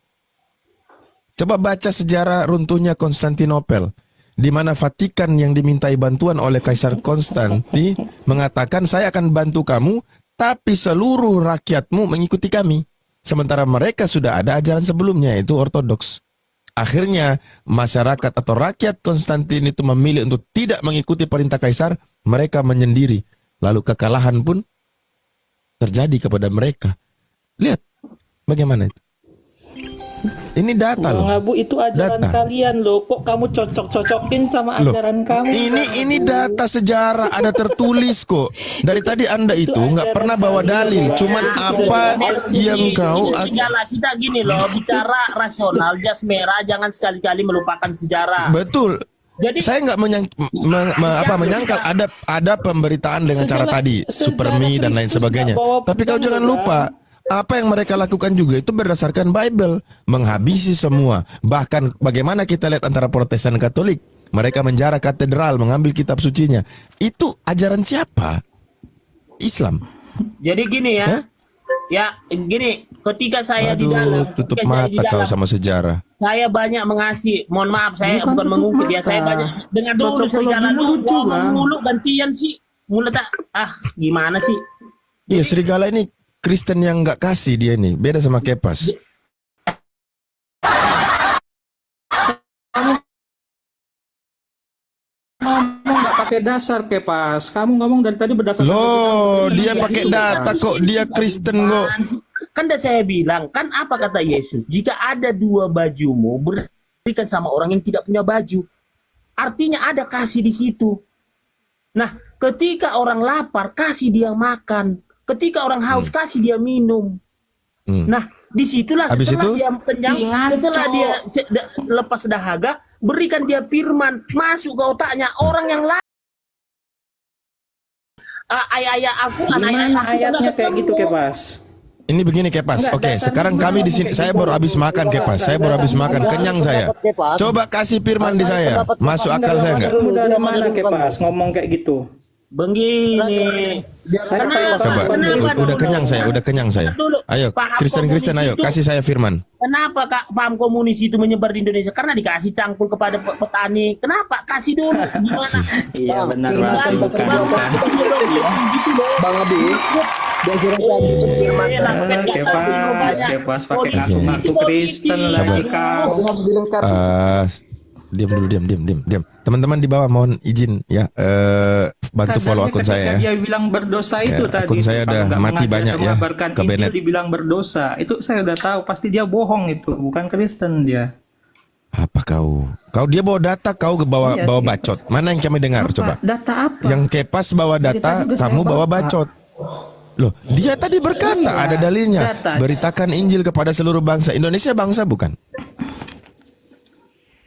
Coba baca sejarah runtuhnya Konstantinopel, di mana Vatikan yang dimintai bantuan oleh Kaisar Konstantin mengatakan, saya akan bantu kamu, tapi seluruh rakyatmu mengikuti kami. Sementara mereka sudah ada ajaran sebelumnya, yaitu Ortodoks. Akhirnya masyarakat atau rakyat Konstantin itu memilih untuk tidak mengikuti perintah Kaisar, mereka menyendiri. Lalu kekalahan pun terjadi kepada mereka. Lihat bagaimana itu. Ini data loh. Bang Abu, itu ajaran Data. kalian loh. Kok kamu cocok-cocokin sama Loh, ajaran kamu? ini data sejarah, ada tertulis kok. Dari tadi Anda itu nggak pernah bawa dalil, cuman apa yang kau Kita gini loh, bicara rasional, jas merah, jangan sekali-kali melupakan sejarah. betul. Jadi Saya nggak menyangkal ada pemberitaan dengan cara tadi, Supermi dan lain sebagainya. Tapi kau jangan lupa, apa yang mereka lakukan juga itu berdasarkan Bible, menghabisi semua. Bahkan bagaimana kita lihat antara Protestan dan Katolik, mereka menjara katedral, mengambil kitab sucinya. Itu ajaran siapa? Islam. jadi gini ya. Hah? Ya, gini, ketika saya di dalam, Aduh, tutup ketika saya di mata kau dalam, sama sejarah. Saya banyak mengasih. Mohon maaf, saya Bukan bukan tutup mengungkit ya. mata. Saya banyak. Dengar dulu Cocokologi serigala dulu. lucu, Ngomong Bang. mulu gantian sih. Mulai tak. Gimana sih? Iya, serigala ini Kristen yang nggak kasih dia nih. Beda sama Kepas. Ngomong nggak pakai dasar Kepas. Kamu ngomong dari tadi berdasarkan. Loh, dia Iya, pakai itu, data Kepas. kok. Dia Kristen kok. Kan udah saya bilang, kan apa kata Yesus? Jika ada dua bajumu, berikan sama orang yang tidak punya baju. Artinya ada kasih di situ. Nah, ketika orang lapar, kasih dia makan. Ketika orang haus, kasih dia minum. Nah, disitulah Habis setelah itu? dia kenyang, Ingat, setelah Cok. dia lepas dahaga, berikan dia firman, masuk ke otaknya. Orang yang lain, ayah-ayah aku, anak-ayah Gimana aku, ayatnya nggak kayak gitu ketemu. Kepas? Ini begini Kepas. Enggak, Oke, dasarnya sekarang gimana kami di ngomong sini. kayak Saya gitu? baru habis makan Kepas. Saya baru habis makan. Kenyang saya. Kepas. Coba kasih firman di saya. Masuk akal saya nggak? Kamu dari mana Kepas ngomong kayak gitu? Begini. Kenapa? Coba. Kenapa Udah dulu? kenyang saya. Udah kenyang saya. Dulu. Ayo, Paham Kristen-Kristen ayo. komunis itu- Kasih saya firman. Kenapa Kak paham komunis itu menyebar di Indonesia? Karena dikasih cangkul kepada petani. Kenapa? Kasih dulu. Gimana? Iya benar Firman Bang. tentang Bukan, sebuah bukan. Gitu loh. Bang Adi, diajarkan itu firman Kepas pakai Iya. ngaku-ngaku Kristen Sabar. lagi kau. Tapi harus dilengkapi. Diam dulu, diam. Teman-teman di bawah mohon izin ya, bantu follow akun Ketika saya ya. Dia bilang berdosa itu Ya, tadi. akun saya Kalau udah nggak mati mengajar banyak ya, mengabarkan ke Injil Bennett. dibilang berdosa. Itu saya udah tahu. Pasti dia bohong itu. Bukan Kristen dia. Apa kau? Dia bawa data, kau bawa Iya, bawa iya. bacot. Mana yang kami dengar? Coba. Data apa? Yang Kepas bawa Dari data, tadi udah kamu saya bawa bawa. bacot. Loh, dia tadi berkata Iya, ada dalilnya. data. Beritakan Injil kepada seluruh bangsa. Indonesia bangsa bukan?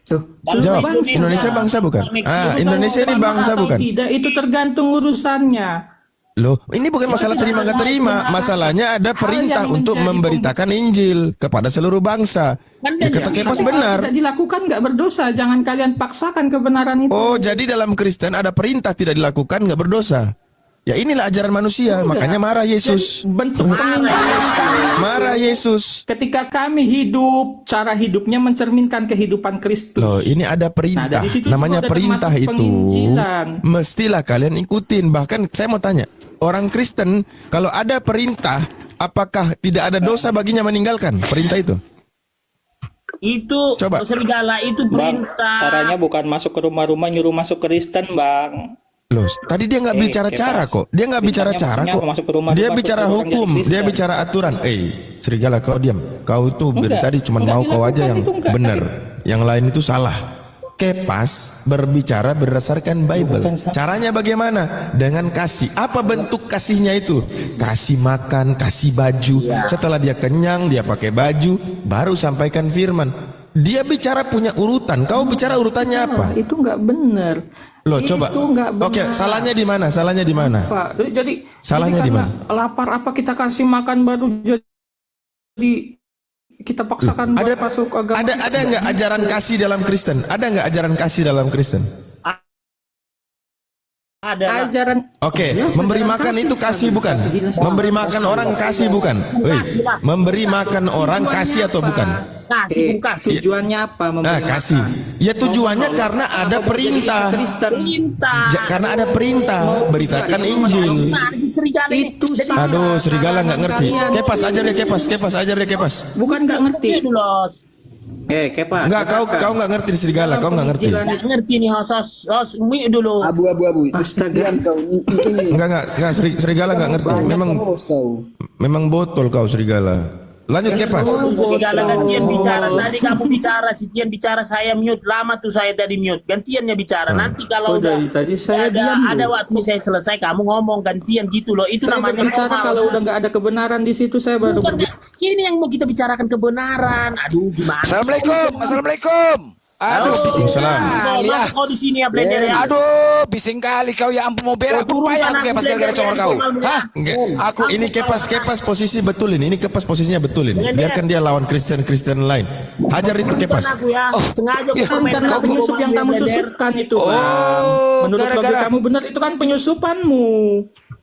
Tuh, Jawab. bangsa. Indonesia bangsa bukan? Indonesia ini bangsa Atau bukan? tidak, itu tergantung urusannya. Loh, ini bukan masalah terima nggak terima. Masalahnya ada perintah yang untuk menjadi memberitakan Injil kepada seluruh bangsa. Ya, kata Kepas benar. Tidak dilakukan nggak berdosa. Jangan kalian paksakan kebenaran itu. Oh, jadi dalam Kristen ada perintah tidak dilakukan nggak berdosa. Ya inilah ajaran manusia. Makanya marah Yesus. Bentuk penginjilan kami. Marah Yesus. Ketika kami hidup, cara hidupnya mencerminkan kehidupan Kristus. Loh, ini ada perintah. Nah, dari situ Namanya juga udah perintah termasuk itu. penginjilan. Mestilah kalian ikutin. Bahkan saya mau tanya, orang Kristen kalau ada perintah, apakah tidak ada dosa baginya meninggalkan perintah itu? Itu Coba. serigala itu Bang, perintah. caranya bukan masuk ke rumah-rumah nyuruh masuk Kristen, Bang. Loh, tadi dia nggak bicara cara kok. Dia nggak bicara cara kok. Masuk ke rumah, Dia masuk bicara ke orang hukum. jadi Dia Kristen. bicara aturan. Serigala kau diam. Kau tuh dari Enggak, tadi cuma enggak mau kau aja dilakukan yang itu, enggak. benar. Yang lain itu salah. Kepas berbicara berdasarkan Bible. Caranya bagaimana? Dengan kasih. Apa bentuk kasihnya itu? Kasih makan, kasih baju. Setelah dia kenyang, dia pakai baju, baru sampaikan firman. Dia bicara punya urutan. Kau bicara urutannya apa? Itu nggak benar. Loh, coba. Itu nggak benar. Oke, salahnya di mana? Salahnya di mana? Pak, jadi Salahnya jadi di karena lapar apa kita kasih makan baru jadi kita paksakan buat masuk agama. Ada nggak ajaran kasih dalam Kristen? Ada nggak ajaran kasih dalam Kristen? Ada lah. Ajaran Oke, Jelas, memberi ajaran makan itu kasih bukan? Jelas. Memberi makan orang kasih bukan? Woi, memberi makan orang kasih atau bukan? Kasih, kasih. tujuannya apa memberi Nah, makan? kasih. Ya tujuannya karena ada perintah. Kristen Perintah. Karena ada perintah, beritakan Injil. Nah, si serigala ini. itu salah. Aduh, serigala nggak ngerti. Kalian- Kepas ajar ya Kepas, Kepas ajar ya Kepas. bukan nggak ngerti. Itu loh. Kepas. Enggak, kau nggak ngerti di serigala, kau nggak ngerti. Nggak ngerti nih host mi dulu. Abu-abu. Astaga. Kau ini. Enggak, serigala nggak ngerti. Memang botol kau serigala. Lanjut Kepas. Serigala gantian bicara. Tadi kamu bicara, si Tian bicara, saya mute. Lama tuh saya tadi mute. Gantiannya bicara. Nanti kalau Oh, dari tadi saya diam ada dulu. waktu saya selesai, kamu ngomong gantian gitu loh. Itu Saya namanya berbicara normal. kalau udah nggak ada kebenaran di situ saya baru Bukan, berbicara. ini yang mau kita bicarakan kebenaran. Aduh, gimana? Assalamualaikum, assalamualaikum. Aduh, Halo. bising Salam. kali ya. Masuk kau di sini ya, Blender ya. Aduh, bising kali kau ya ampun mau berak Turun payah tanah aku pas gara-gara congor kau. Hah? Enggak. Aku Ini Kepas posisi betul ini. Ini Kepas posisinya betul ini. Biarkan dia lawan Kristen lain. Hajar itu Kepas. Bukan aku ya. Sengaja iya. bukan main Karena kau penyusup yang kamu Blender. susupkan itu, Bang. Menurut logik gara-gara- kamu benar itu kan penyusupanmu.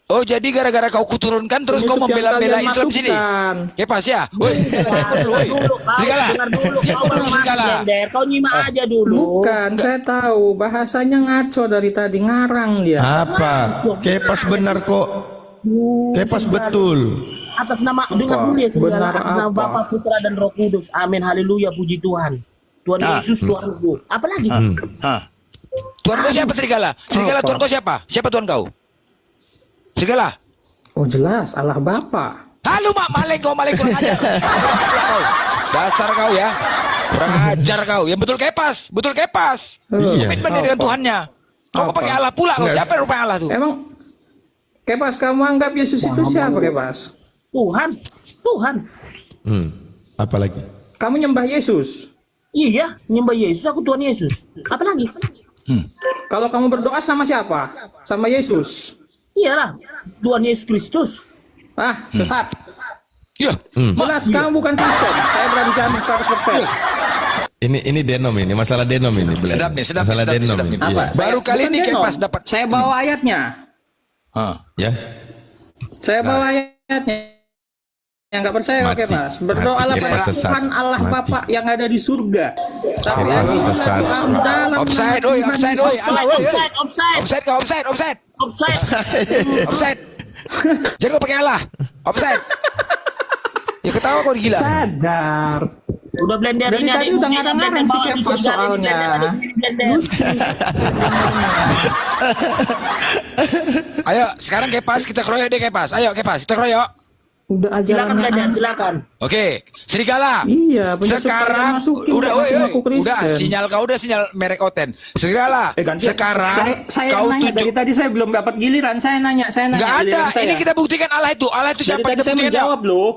Oh, jadi gara-gara kau kuturunkan terus kau Penyusup yang membela-bela kalian Islam sini. masukkan. Kepas ya. Woi. Woi. Dulu, kau Serigala. dengar dulu, kau Diam baru dulu, masuk, serigala. Blender. Kau nyimak aja dulu. Bukan, saya tahu bahasanya ngaco dari tadi, ngarang dia. Apa? Kepas benar kok. Kepas betul. Atas nama, dengar dulu ya serigala, Benar atas nama apa? Bapa, Putra dan Roh Kudus. Amin, haleluya, puji Tuhan. Tuhan Yesus, Tuhanku. Apa lagi? Hah. Tuhan kau siapa serigala? Serigala Apa? Tuhan kau siapa? Siapa Tuhan kau? Serigala. Oh jelas, Allah Bapa. Halo mak, maleng kau kurang ajar. Kau. Dasar kau ya. Kurang ajar kau. Yang betul kepas, betul kepas. Iya. Komitmen dengan Tuhannya. Kau Apa? pakai Allah pula kau. Enggak. Siapa yang rupanya Allah tuh? Emang Kepas, kamu anggap Yesus itu siapa, Kepas? Tuhan. Tuhan. Apa lagi? Kamu nyembah Yesus. Iya, nyembah Yesus, aku Tuhan Yesus. Apa lagi? Kalau kamu berdoa sama siapa? Sama Yesus. Iyalah, Tuhan Yesus Kristus. Ah, sesat. Ya. Jelas kamu bukan Kristen. Saya berani jamin 100%. Ini denom ini, masalah denom ini. Belen. Sedap nih, sedap nih, Masalah sedap nih, denom sedap ini. nih. Iya. Baru kali Bukan ini denom. Kepas dapat. Saya bawa ayatnya. Hah. Ya. Saya bawa ayatnya. Yang nggak percaya Mati. oke Mas. Berdoalah Mati. pada Kepas sesat. Tuhan Allah Mati. Bapa yang ada di surga. Tapi Kepas lagi sesat. dalam Offside, oi, offside, oi. Alah, oi, oi. Offside, offside, Offside kau, offside, offside. offside. Offside. Jadi kau pakai Allah. Offside. Ya ketawa kau gila. sadar. Udah Blender Dari ini tadi ada udah ngarang-ngarang si Kepas soalnya. Blender. Ayo, sekarang Kepas kita keroyok deh Kepas. Ayo Kepas, kita keroyok. Udah Silakan ajarannya. Blender, silakan. Oke, serigala. Iya, penyusup Sekarang kalian masukin udah, kok, woi, ngaku woi, Kristen. udah sinyal kau udah sinyal merek Oten. Serigala. Gantian. Sekarang saya kau nanya dari tunjuk. tadi saya belum dapat giliran. Saya nanya Nggak ada. giliran saya. Ini kita buktikan Allah itu. Allah itu dari siapa? tadi Kita saya buktikan. menjawab loh.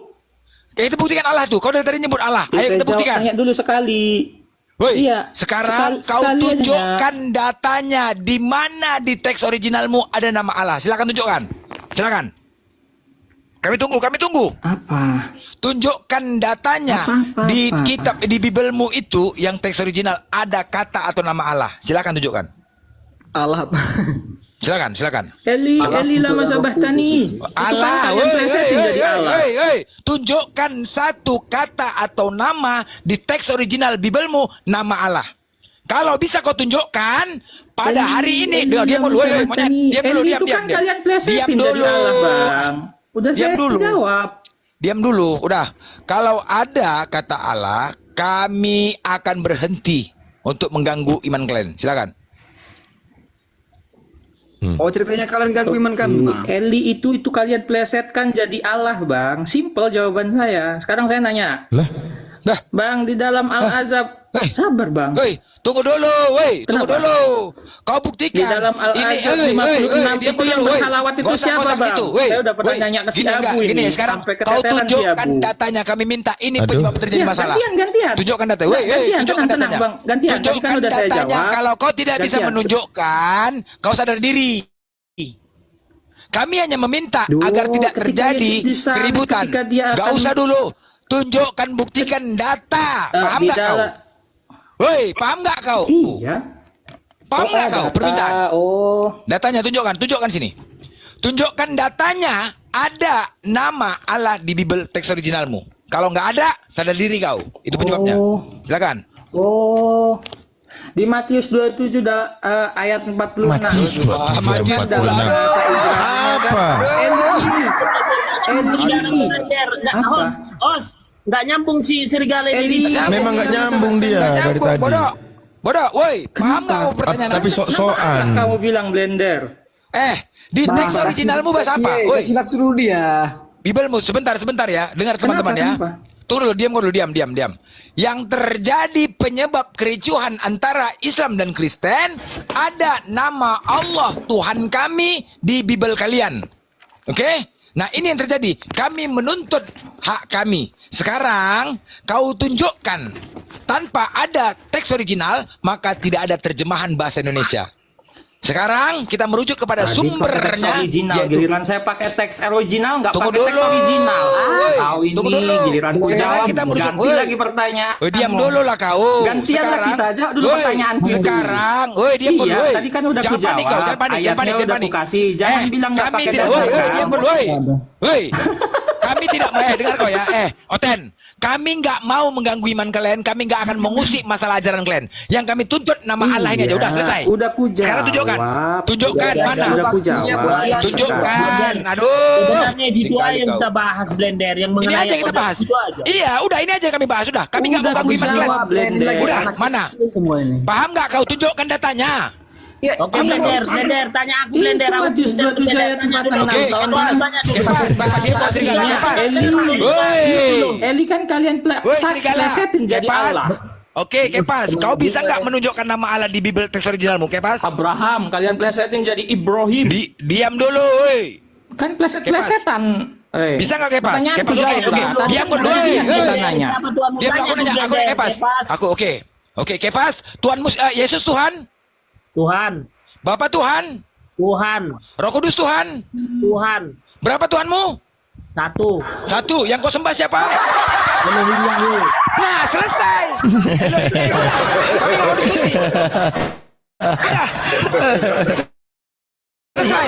Kita buktikan Allah tuh. Kau dari tadi nyebut Allah. Ya, Ayo saya kita jawab, buktikan. tanya dulu sekali. Woi, Iya, sekarang kau sekali aja, tunjukkan datanya di mana di teks originalmu ada nama Allah. Silakan tunjukkan. Silakan. Kami tunggu, kami tunggu. Apa? Tunjukkan datanya Apa? di kitab di Bibelmu itu yang teks original ada kata atau nama Allah. Silakan tunjukkan. Allah. Silakan, silakan. Eli lama sabahtani. Allah, Kalian plesetin jadi Allah. woi. Tunjukkan satu kata atau nama di teks original Bibelmu nama Allah. Kalau bisa kau tunjukkan pada hari ini, diam dulu, woi, monyet, diam dulu, Eli diam, itu diam, kan diam. kalian plesetin Diam jadi dulu. Allah, Bang. Udah Diam saya dulu. jawab. Diam dulu, udah. Kalau ada kata Allah, kami akan berhenti untuk mengganggu iman kalian. Silakan. Oh ceritanya kalian ganggu iman kami. Bang. Eli itu kalian plesetkan jadi Allah, Bang. Simple jawaban saya. Sekarang saya nanya. Lah, Dah. Bang, di dalam Al-Azab. Sabar, Bang. Woi, tunggu dulu, woi, tunggu Kenapa? dulu. Kau buktikan. Di dalam Al-Azab 56 itu yang bersalawat itu siapa, Bang? Saya udah pernah nanya ke si Abu Gini, ini. sekarang Sampai kau keteteran si tunjukkan Abu. datanya. Kami minta ini Aduh. penyebab terjadi Iya, masalah. gantian. Tunjukkan data. Woi, Gantian, tunjukkan tenang, datanya. Bang. Gantian, tadi kan Tunjukkan udah saya datanya. jawab. Kalau kau tidak bisa Gantian. menunjukkan, kau sadar diri. Kami hanya meminta Duh, agar tidak ketika terjadi Yesus di sana, keributan. ketika dia Gak akan- usah dulu. Tunjukkan, buktikan data. Paham Di nggak kau? dalam- Woi, paham nggak kau? Iya. Paham nggak kau? data. Permintaan. Oh. Datanya tunjukkan sini. Tunjukkan datanya ada nama Allah di Bible teks originalmu. Kalau nggak ada, sadar diri kau. Itu penyebabnya. Oh. Silakan. Oh. Di Matius 27 ayat 46. Matius 27 Matius ayat Dalam 46. bahasa Ibrani. Apa? Eli. Blender, nggak Apa? host, nggak nyambung si serigala ini. Eli. Memang nggak nyambung dia Nggak dari nyambung, tadi. Bodoh, woi. Paham nggak kau pertanyaan Tapi aku? sok-sokan. Kamu bilang blender. Di teks originalmu bahasa apa? Woi, Kasih waktu dulu dia. Bibelmu sebentar ya. Dengar teman-teman ya. Kenapa? Tunggu dulu, diam. Yang terjadi penyebab kericuhan antara Islam dan Kristen ada nama Allah Tuhan kami di Bibel kalian. Oke? Nah, ini yang terjadi. Kami menuntut hak kami. Sekarang kau tunjukkan tanpa ada teks original, maka tidak ada terjemahan bahasa Indonesia. Sekarang kita merujuk kepada Tadi pakai teks sumbernya. original, yaitu- giliran saya pakai teks original nggak Tunggu pakai teks dulu. original. Woi, Kau tunggu ini dulu. giliran ku Sekarang jawab, kita merujuk. ganti Woi. lagi pertanyaan. Woi, diam dulu lah kau. Gantian lah kita, jawab dulu pertanyaan ku. Sekarang, woi diam dulu. Iya, woi. tadi kan udah Jangan ku panik kau, jawab. jangan panik, jangan Ayatnya panik, jangan udah panik. ku kasih. Jangan bilang nggak kami pakai tidak, teks woi, original. diam dulu, woi. Woi, kami tidak mau, dengar kau ya, Oten. Kami nggak mau mengganggu iman kalian, kami nggak akan mengusik masalah ajaran kalian. Yang kami tuntut nama Allah ini aja, udah selesai. Udah ku jawab. Sekarang tunjukkan, tunjukkan mana? Udah ku jawab. Tunjukkan, aduh. Sebenarnya itu Sekali aja yang kau. kita bahas Blender yang Ini mengenai aja kita konsep bahas. itu aja. Iya, udah ini aja yang kami bahas, udah. Kami nggak mau Udah ganggu iman ku kalian. jawab, Blender. Udah, mana? Semua ini. Paham nggak kau? Tunjukkan datanya. Ya, Oke Blender, tanya aku Blender. Itu Aku Matius 27 ayat 4 dan 6. Oke, Tahun Kepas, tanya dulu. Kepas, Bapak dia mau serigala, Kepas. Woi. Eli kan kalian Woi, serigala. plesetin jadi Kepas. Allah. Oke, Kepas, kau bisa nggak menunjukkan nama Allah di Bible teks originalmu, Kepas? Abraham, kalian plesetin jadi Ibrahim. Diam dulu, woi. Kan pleset-plesetan. Bisa nggak, Kepas? Pertanyaan Kepas, ku oke, jawab, oke. Kak. Tadi Diam kan dulu, ada woi. yang kita Hei. nanya. Siapa Tuhanmu? Diam, Tanya aku dulu, nanya, aku Blender, Kepas. Kepas. Aku oke. Oke, Kepas, Tuhanmu Yesus Tuhan, Tuhan, Bapa Tuhan, Tuhan, Roh Kudus Tuhan. Tuhan. Berapa Tuhanmu? Satu. Satu. Yang kau sembah siapa? Elohim Yahweh. Nah, selesai. Kami nggak mau diskusi. Udah. Selesai.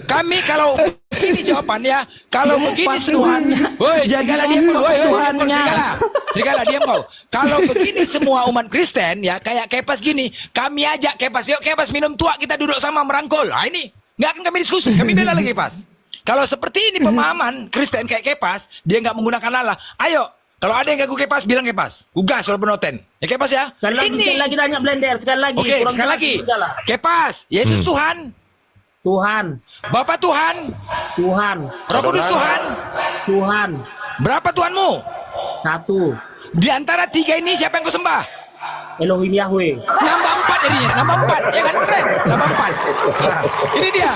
Kami kalau ini jawaban ya, kalau begini semua, woi, serigala diam kau, woi, serigala, serigala diam kau. Kalau begini semua umat Kristen ya, kayak Kepas gini, kami ajak Kepas, yuk Kepas minum tua, kita duduk sama merangkul. Nah ini, nggak akan kami diskusi, kami bela lagi Kepas. Kalau seperti ini pemahaman Kristen kayak Kepas, dia nggak menggunakan Allah. Ayo, kalau ada yang ganggu Kepas, bilang Kepas. Ugas walaupun noten. Ya Kepas ya. Sekali lagi tanya Blender, sekali lagi. Oke, Kurang sekali jelas lagi. juga lah. Kepas, Yesus Tuhan, Tuhan, Bapa Tuhan, Tuhan, Roh Kudus Tuhan. Tuhan. Berapa Tuhanmu? Satu. Di antara tiga ini siapa yang kau sembah? Elohim Yahweh. Nambah 4 jadinya, nambah 4. Ya kan keren, nambah 4. Ini dia.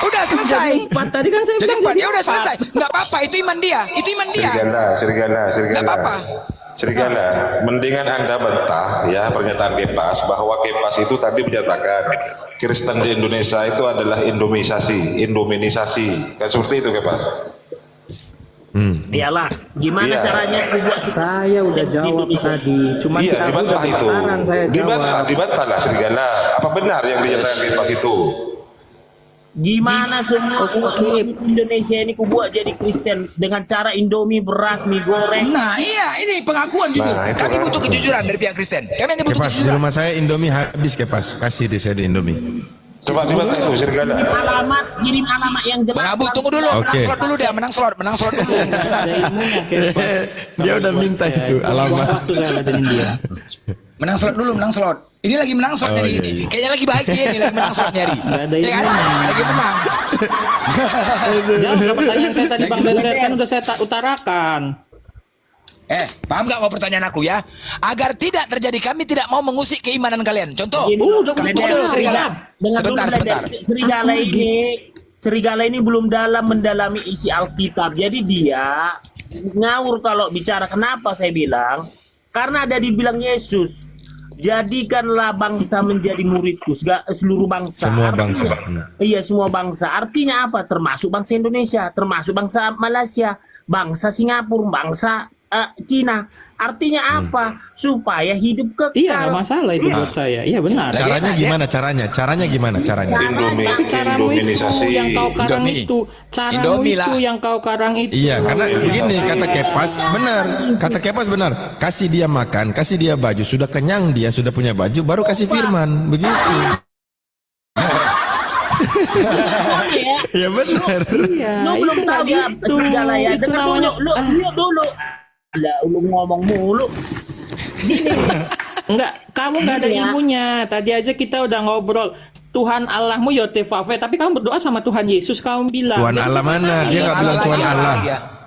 Udah selesai. Jadi 4 tadi kan saya Jadi bilang 4, ya udah 4. selesai. Nggak apa-apa, itu iman dia. Itu iman dia. Serigala. Nggak apa-apa. Serigala, mendingan Anda bantah ya pernyataan Kepas bahwa Kepas itu tadi menyatakan Kristen di Indonesia itu adalah Indominisasi. Kan seperti itu Kepas. Iyalah, gimana Iya. caranya aku buat Saya udah jawab tadi. Cuma Iya, sekarang udah dibantah itu. kebakaran saya jawab. Dibantah lah serigala. Apa benar yang dinyatakan Kepas itu? Gimana semua umat Indonesia ini ku buat jadi Kristen dengan cara Indomie, beras, mie goreng. Nah, iya, ini pengakuan jujur. Nah, itu Kami kan. butuh kejujuran dari pihak Kristen. Kami hanya butuh Kepas, di kejujuran. rumah saya Indomie habis Kepas. Kasih deh saya di Indomie. Coba dibantah itu serigala. Kirim alamat yang jelas. Bang Abu, tunggu dulu. Oke. Menang slot dulu dia. Menang slot dulu. Ada ilmunya Kepas. Dia udah minta itu alamat. Waktu saya ladenin dia. Menang slot. Ini lagi menang slot Oh, nyari iya, ini. iya. Kayaknya lagi bahagia nih, lagi menang slot nyari. Nggak ada Ya kan? ilmunya. Lagi menang. Jawab ke pertanyaan saya tadi Bang Blender kan udah saya utarakan. Paham nggak kau pertanyaan aku ya? Agar tidak terjadi, kami tidak mau mengusik keimanan kalian. Contoh. Udah Tunggu dulu, serigala. Dengan dulu Sebentar. Serigala ini belum dalam mendalami isi Alkitab. Jadi dia ngawur kalau bicara. Kenapa saya bilang? Karena ada dibilang Yesus, jadikanlah bangsa menjadi muridku, seluruh bangsa. Semua bangsa. Iya, semua bangsa. Artinya apa? Termasuk bangsa Indonesia, termasuk bangsa Malaysia, bangsa Singapura, bangsa Cina. Artinya apa? Supaya hidup kekal. Iya, nggak masalah itu buat saya. Iya benar. Caranya gimana caranya? Caranya gimana caranya? Tapi caramu itu Indominisasi. yang kau karang Indomie. itu, caramu Indomie lah. itu yang kau karang itu. Iya, karena begini kata Kepas benar. Kata Kepas benar. Kasih dia makan, kasih dia baju. Sudah kenyang dia, sudah punya baju, baru kasih firman. Begitu. Ya benar. Iya, Lu belum itu tahu nggak ya gitu. serigala ya. Itu Dengar namanya dulu, lu dulu. Lah, lu ngomong mulu. enggak, kamu nggak ada Gini ya. ilmunya. Tadi aja kita udah ngobrol. Tuhan Allahmu Yotefave, tapi kamu berdoa sama Tuhan Yesus, kamu bilang. Tuhan Allah mana? Dia nggak bilang Tuhan Allah.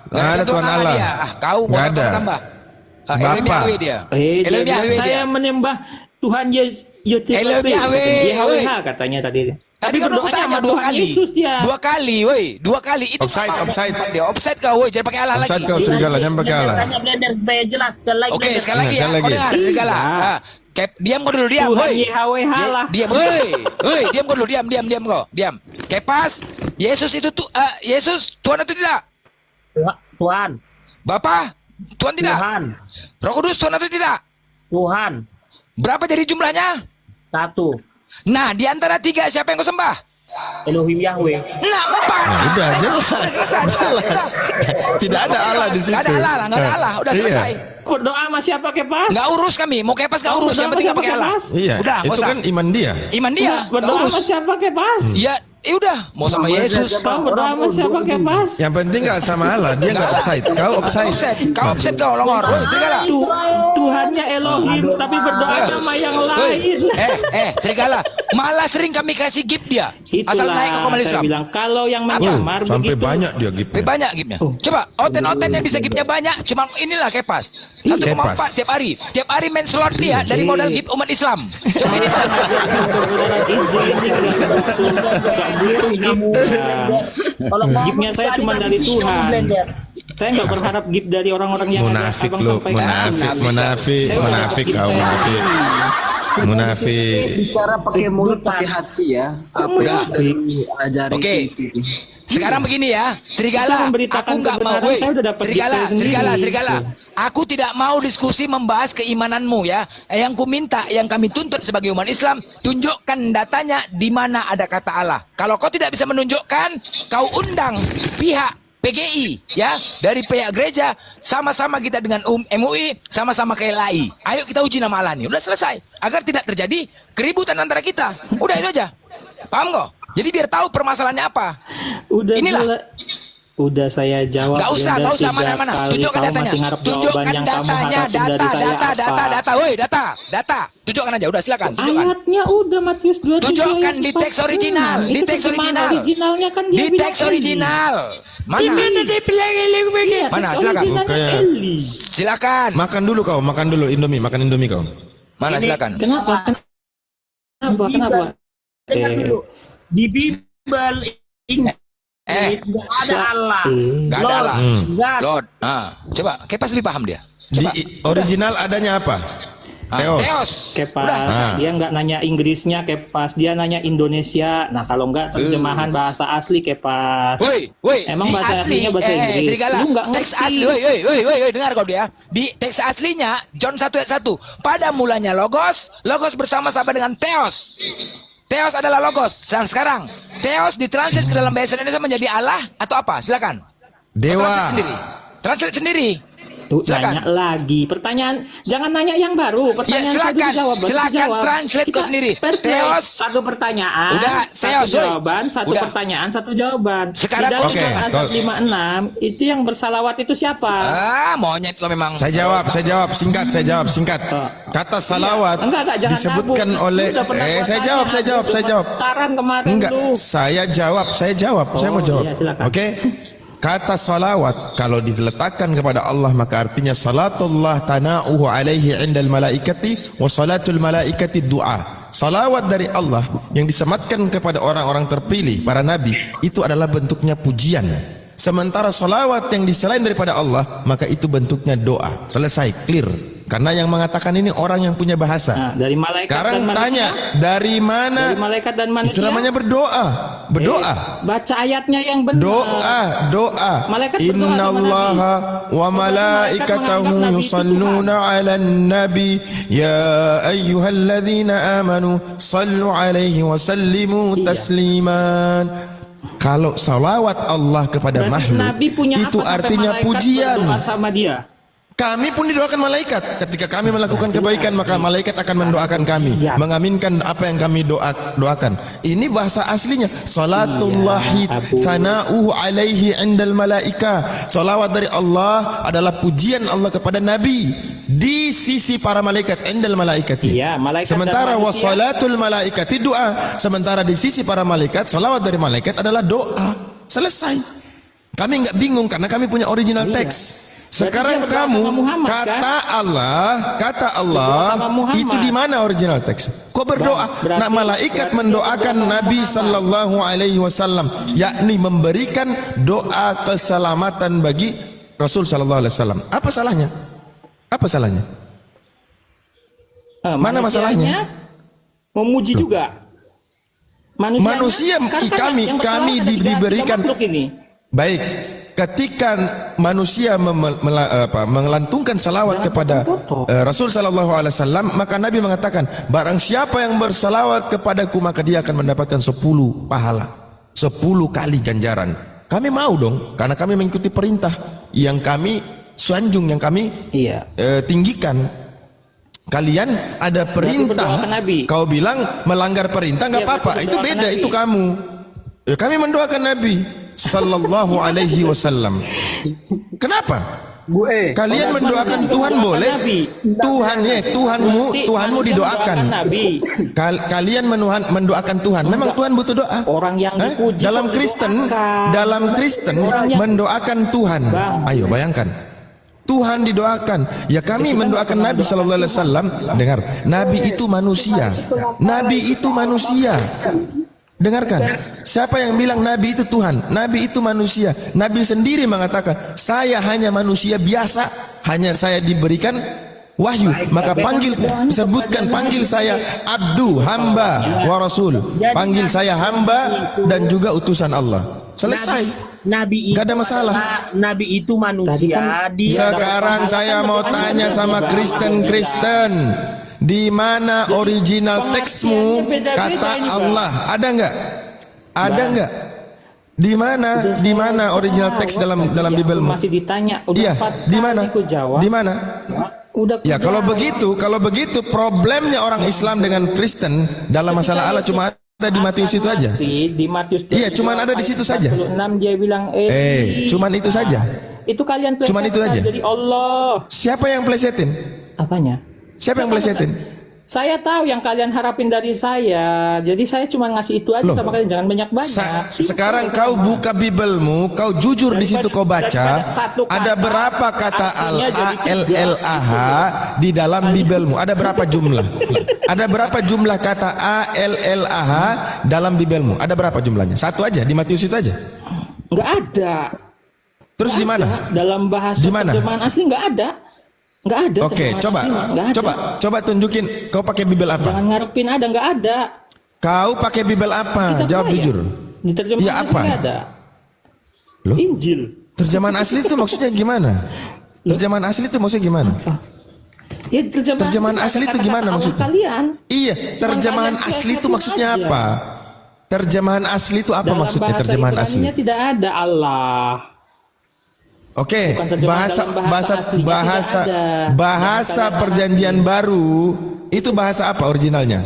Nggak ada Tuhan Allah. Kau Nggak ada. tambah. Elohim Yahweh dia. Dia Elohim bilang, Yahweh saya dia. menyembah Tuhan Yotefave. Elohim Yahweh. YHWH katanya tadi. Tapi kan aku berdoanya tanya sama dua Tuhan kali. Yesus dia. Dua kali, woi. Dua kali. Itu Offside, apa? offside. Dia offside kau, woi. Jangan pakai Allah Offside lagi. kau serigala, jangan pakai Allah. Tanya Blender supaya jelas sekali lagi. Oke, Blender. sekali lagi Nah, ya. sekali Kau lagi. dengar, serigala. Iya. Diam kau dulu, diam. Tuhan Woi. YHWH lah. Diam, woi, diam kau dulu, diam kau, diam. Kepas, Yesus itu Yesus Tuhan atau tidak? Tuhan. Bapa, Tuhan tidak? Tuhan. Roh Kudus Tuhan atau tidak? Tuhan. Berapa jadi jumlahnya? 1. Nah, di antara 3 siapa yang kau sembah? Elohim Yahweh. Nah, 4. Nah, udah jelas. Jelas. Tidak ada Allah di situ. Nggak ada Allah, nggak ada Allah. Udah Iya. selesai. Berdoa sama siapa Kepas? Nggak urus kami. Mau Kepas nggak urus. Yang penting nggak pakai Allah. Iya, Udah, nggak itu usah. kan iman dia. Iman dia. Nggak Berdoa urus. sama siapa Kepas? Iya, udah. Mau sama Yesus. Kamu berdoa sama siapa Kepas? Yang penting nggak sama Allah, dia nggak offside. Kau offside. Kau offset kau, longor. Woi, serigala. Tuhannya Elohim, tapi berdoa sama yang lain. Serigala. Malah sering kami kasih gift dia. Asal naik ke komunitas saya Islam. bilang kalau yang menyamar Sampai begitu. banyak dia Lebih gipnya. banyak gipnya. Coba, oten-oten yang bisa gipnya banyak. Cuma inilah Kepas. 1,4 tiap hari. Tiap hari main slot dia dari modal gip umat Islam. Coba ini. Kalau Gipnya saya cuma dari Tuhan. Saya nggak berharap gift dari orang-orang yang Munafik abang lu, sampaikan. munafik kau, munafik. Munafik. Bicara pakai mulut, pakai hati ya. Apa yang sudah diajari Oke. itu. Sekarang begini ya, Kita serigala. memberitakan Aku nggak mau, kebenaran, woi. saya udah dapat gift Serigala, saya sendiri. serigala. Aku tidak mau diskusi membahas keimananmu ya. Yang ku minta, yang kami tuntut sebagai umat Islam, tunjukkan datanya di mana ada kata Allah. Kalau kau tidak bisa menunjukkan, kau undang pihak PGI ya, dari pihak gereja, sama-sama kita dengan MUI, sama-sama ke LAI. Ayo kita uji nama Allah nih. Udah selesai. Agar tidak terjadi keributan antara kita. Udah itu aja. Paham kok? Jadi biar tahu permasalahannya apa. Udah Inilah. Udah saya jawab. Gak usah, udah gak usah 3 mana-mana. kali. Tunjukkan Kamu datanya. masih ngarep jawaban Tunjukkan yang kamu datanya, harapin dari saya apa? data. Woi, data. Tunjukkan aja, udah silakan. Tunjukkan. Ayatnya udah Matius 27 Tunjukkan ayat di teks 46. original, di Itu teks terjemahan original. originalnya kan dia Di bilang teks Eli. original. Mana? Iya, Mana? teks Silakan. originalnya Kayak- Eli. Silakan. Makan dulu kau, makan dulu makan Indomie kau. Mana silakan. Kenapa? Dengar dulu. Di Bible Inggris nggak ada Allah. Gak ada Allah. Nggak ada. Lord. Coba, Kepas lebih paham dia. Di original adanya apa? Theos. Kepas, Ah. dia nggak nanya Inggrisnya Kepas, dia nanya Indonesia. Nah kalau nggak terjemahan bahasa asli Kepas. Woi, Emang di bahasa aslinya bahasa Inggris? Serigala. Lu nggak Teks ngerti. asli, woi, dengar kau dia. Di teks aslinya John 1 ayat 1. Pada mulanya Logos bersama-sama dengan Theos. Theos adalah Logos. Sekarang Theos ditranslate ke dalam bahasa Indonesia menjadi Allah atau apa? Silakan. Dewa. Translate sendiri. Tuh, Silakan. nanya lagi. Pertanyaan, jangan nanya yang baru. Pertanyaan saya silakan. dulu dijawab. baru Silakan dijawab. translate Kita kau sendiri. fair play. Theos. Satu pertanyaan, Udah, satu Theos, woi. jawaban, satu Udah. pertanyaan, satu jawaban. Sekarang di dalam Oke, Quran kau- 56 itu yang bersalawat itu siapa? Monyet kau memang. Saya jawab, singkat. Kata salawat Enggak, jangan disebutkan nabung. oleh Lu udah pernah saya bertanya, jawab. Taran kemarin Enggak, lu. saya jawab. Saya mau jawab. iya, silakan. Oke. Kata salawat kalau diletakkan kepada Allah maka artinya salatullah tana'uhu alaihi indal malaikati wa salatul malaikati du'a. Salawat dari Allah yang disematkan kepada orang-orang terpilih, para nabi, itu adalah bentuknya pujian. Sementara salawat yang diselain daripada Allah maka itu bentuknya doa. Selesai, clear. Karena yang mengatakan ini orang yang punya bahasa. Nah, dari malaikat Sekarang dan manusia. tanya, dari mana? Dari malaikat dan manusia. Itu namanya berdoa. Baca ayatnya yang benar. Doa. Malaikat berdoa sama Innallaha wa malaikatahu menganggap Nabi itu yusalluna 'alan nabi ya ayyuhalladzina amanu sallu 'alaihi wa sallimu Iya. tasliman. Kalau salawat Allah kepada Berarti makhluk Nabi punya itu apa sampai artinya malaikat pujian. berdoa sama dia? Kami pun didoakan malaikat. Ketika kami melakukan kebaikan maka malaikat akan mendoakan kami, mengaminkan apa yang kami doakan. Ini bahasa aslinya. Salatullahi thana'uhu alaihi indal malaika. Salawat dari Allah adalah pujian Allah kepada Nabi di sisi para malaikat, indal malaikati. Iya, malaikat Sementara dan manusia. wasalatul malaikati doa. Sementara di sisi para malaikat, salawat dari malaikat adalah doa. Selesai. Kami nggak bingung karena kami punya original teks. Sekarang dia berdoa kamu sama Muhammad, kata Allah Berdoa sama Muhammad. itu di mana original teks? Kok berdoa? Berarti- Nah, malaikat mendoakan Nabi sallallahu alaihi wasallam, yakni memberikan doa keselamatan bagi Rasul sallallahu alaihi wasallam. Apa salahnya? Mana masalahnya? Memuji juga. Manusia sekarang yang bersalah kami ada tiga diberikan makhluk ini. baik. Ketika manusia mengelantungkan salawat kepada Rasul sallallahu alaihi wasallam, maka Nabi mengatakan, barang siapa yang bersalawat kepadaku maka dia akan mendapatkan 10 pahala, 10 kali ganjaran. Kami mau dong, karena kami mengikuti perintah yang kami sanjung, yang kami tinggikan. Kalian ada perintah, kau bilang melanggar perintah nggak apa-apa, itu beda, itu kamu. Ya, kami mendoakan Nabi sallallahu alaihi wasallam. Kenapa? Kalian mendoakan Tuhan boleh? Tuhanmu didoakan. Kalian mendoakan Tuhan. Memang Tuhan butuh doa. Orang yang dipuji dalam Kristen mendoakan Tuhan. Ayo bayangkan. Tuhan didoakan. Ya kami mendoakan Nabi sallallahu alaihi wasallam. Dengar, Nabi itu manusia. Nabi itu manusia. Dengarkan, siapa yang bilang Nabi itu Tuhan? Nabi itu manusia. Nabi sendiri mengatakan, saya hanya manusia biasa, hanya saya diberikan wahyu. Maka panggil saya abdu, hamba, wa rasul. Panggil saya hamba dan juga utusan Allah. Selesai. Nabi itu gak ada masalah. Nabi itu manusia. Sekarang saya mau tanya sama Kristen. Di mana original teksmu kata Allah? Ada nggak? Ada nggak? Di mana original teks dalam Bibelmu? Masih ditanya. Iya, di mana? Di mana? Ya kalau begitu problemnya orang Islam dengan Kristen dalam masalah Allah cuma ada di Matius itu aja. Di Matius. Iya, cuma ada di situ saja. 6 dia bilang cuman itu saja. Itu kalian plesetin. Cuman itu aja. Jadi Allah. Siapa yang plesetin? Apanya? Siapa yang plesetin? Saya tahu yang kalian harapin dari saya. Jadi saya cuma ngasih itu aja sama kalian, jangan banyak-banyak. Sekarang kau buka Bibelmu, kau jujur di situ kau baca, ada berapa kata ALLAH di dalam Bibelmu? Ada berapa jumlah? Ada berapa jumlah kata ALLAH dalam Bibelmu? Ada berapa jumlahnya? Satu aja di Matius itu aja? Enggak ada. Terus di mana? Dalam bahasa terjemahan asli enggak ada. Enggak ada. Oke, coba tunjukin kau pakai Bibel apa? Jangan ngarepin ada, enggak ada. Kau pakai Bibel apa? Jawab jujur. Di terjemahan ya, apa? asli ada. Loh? Injil. Terjemahan asli itu maksudnya gimana? Terjemahan asli itu maksudnya gimana? Ya, terjemahan asli itu gimana maksudnya? Kalian. Iya, terjemahan asli itu maksudnya apa? Terjemahan asli itu apa maksudnya terjemahan asli? Tidak ada Allah. Oke, bahasa perjanjian baru itu bahasa apa originalnya?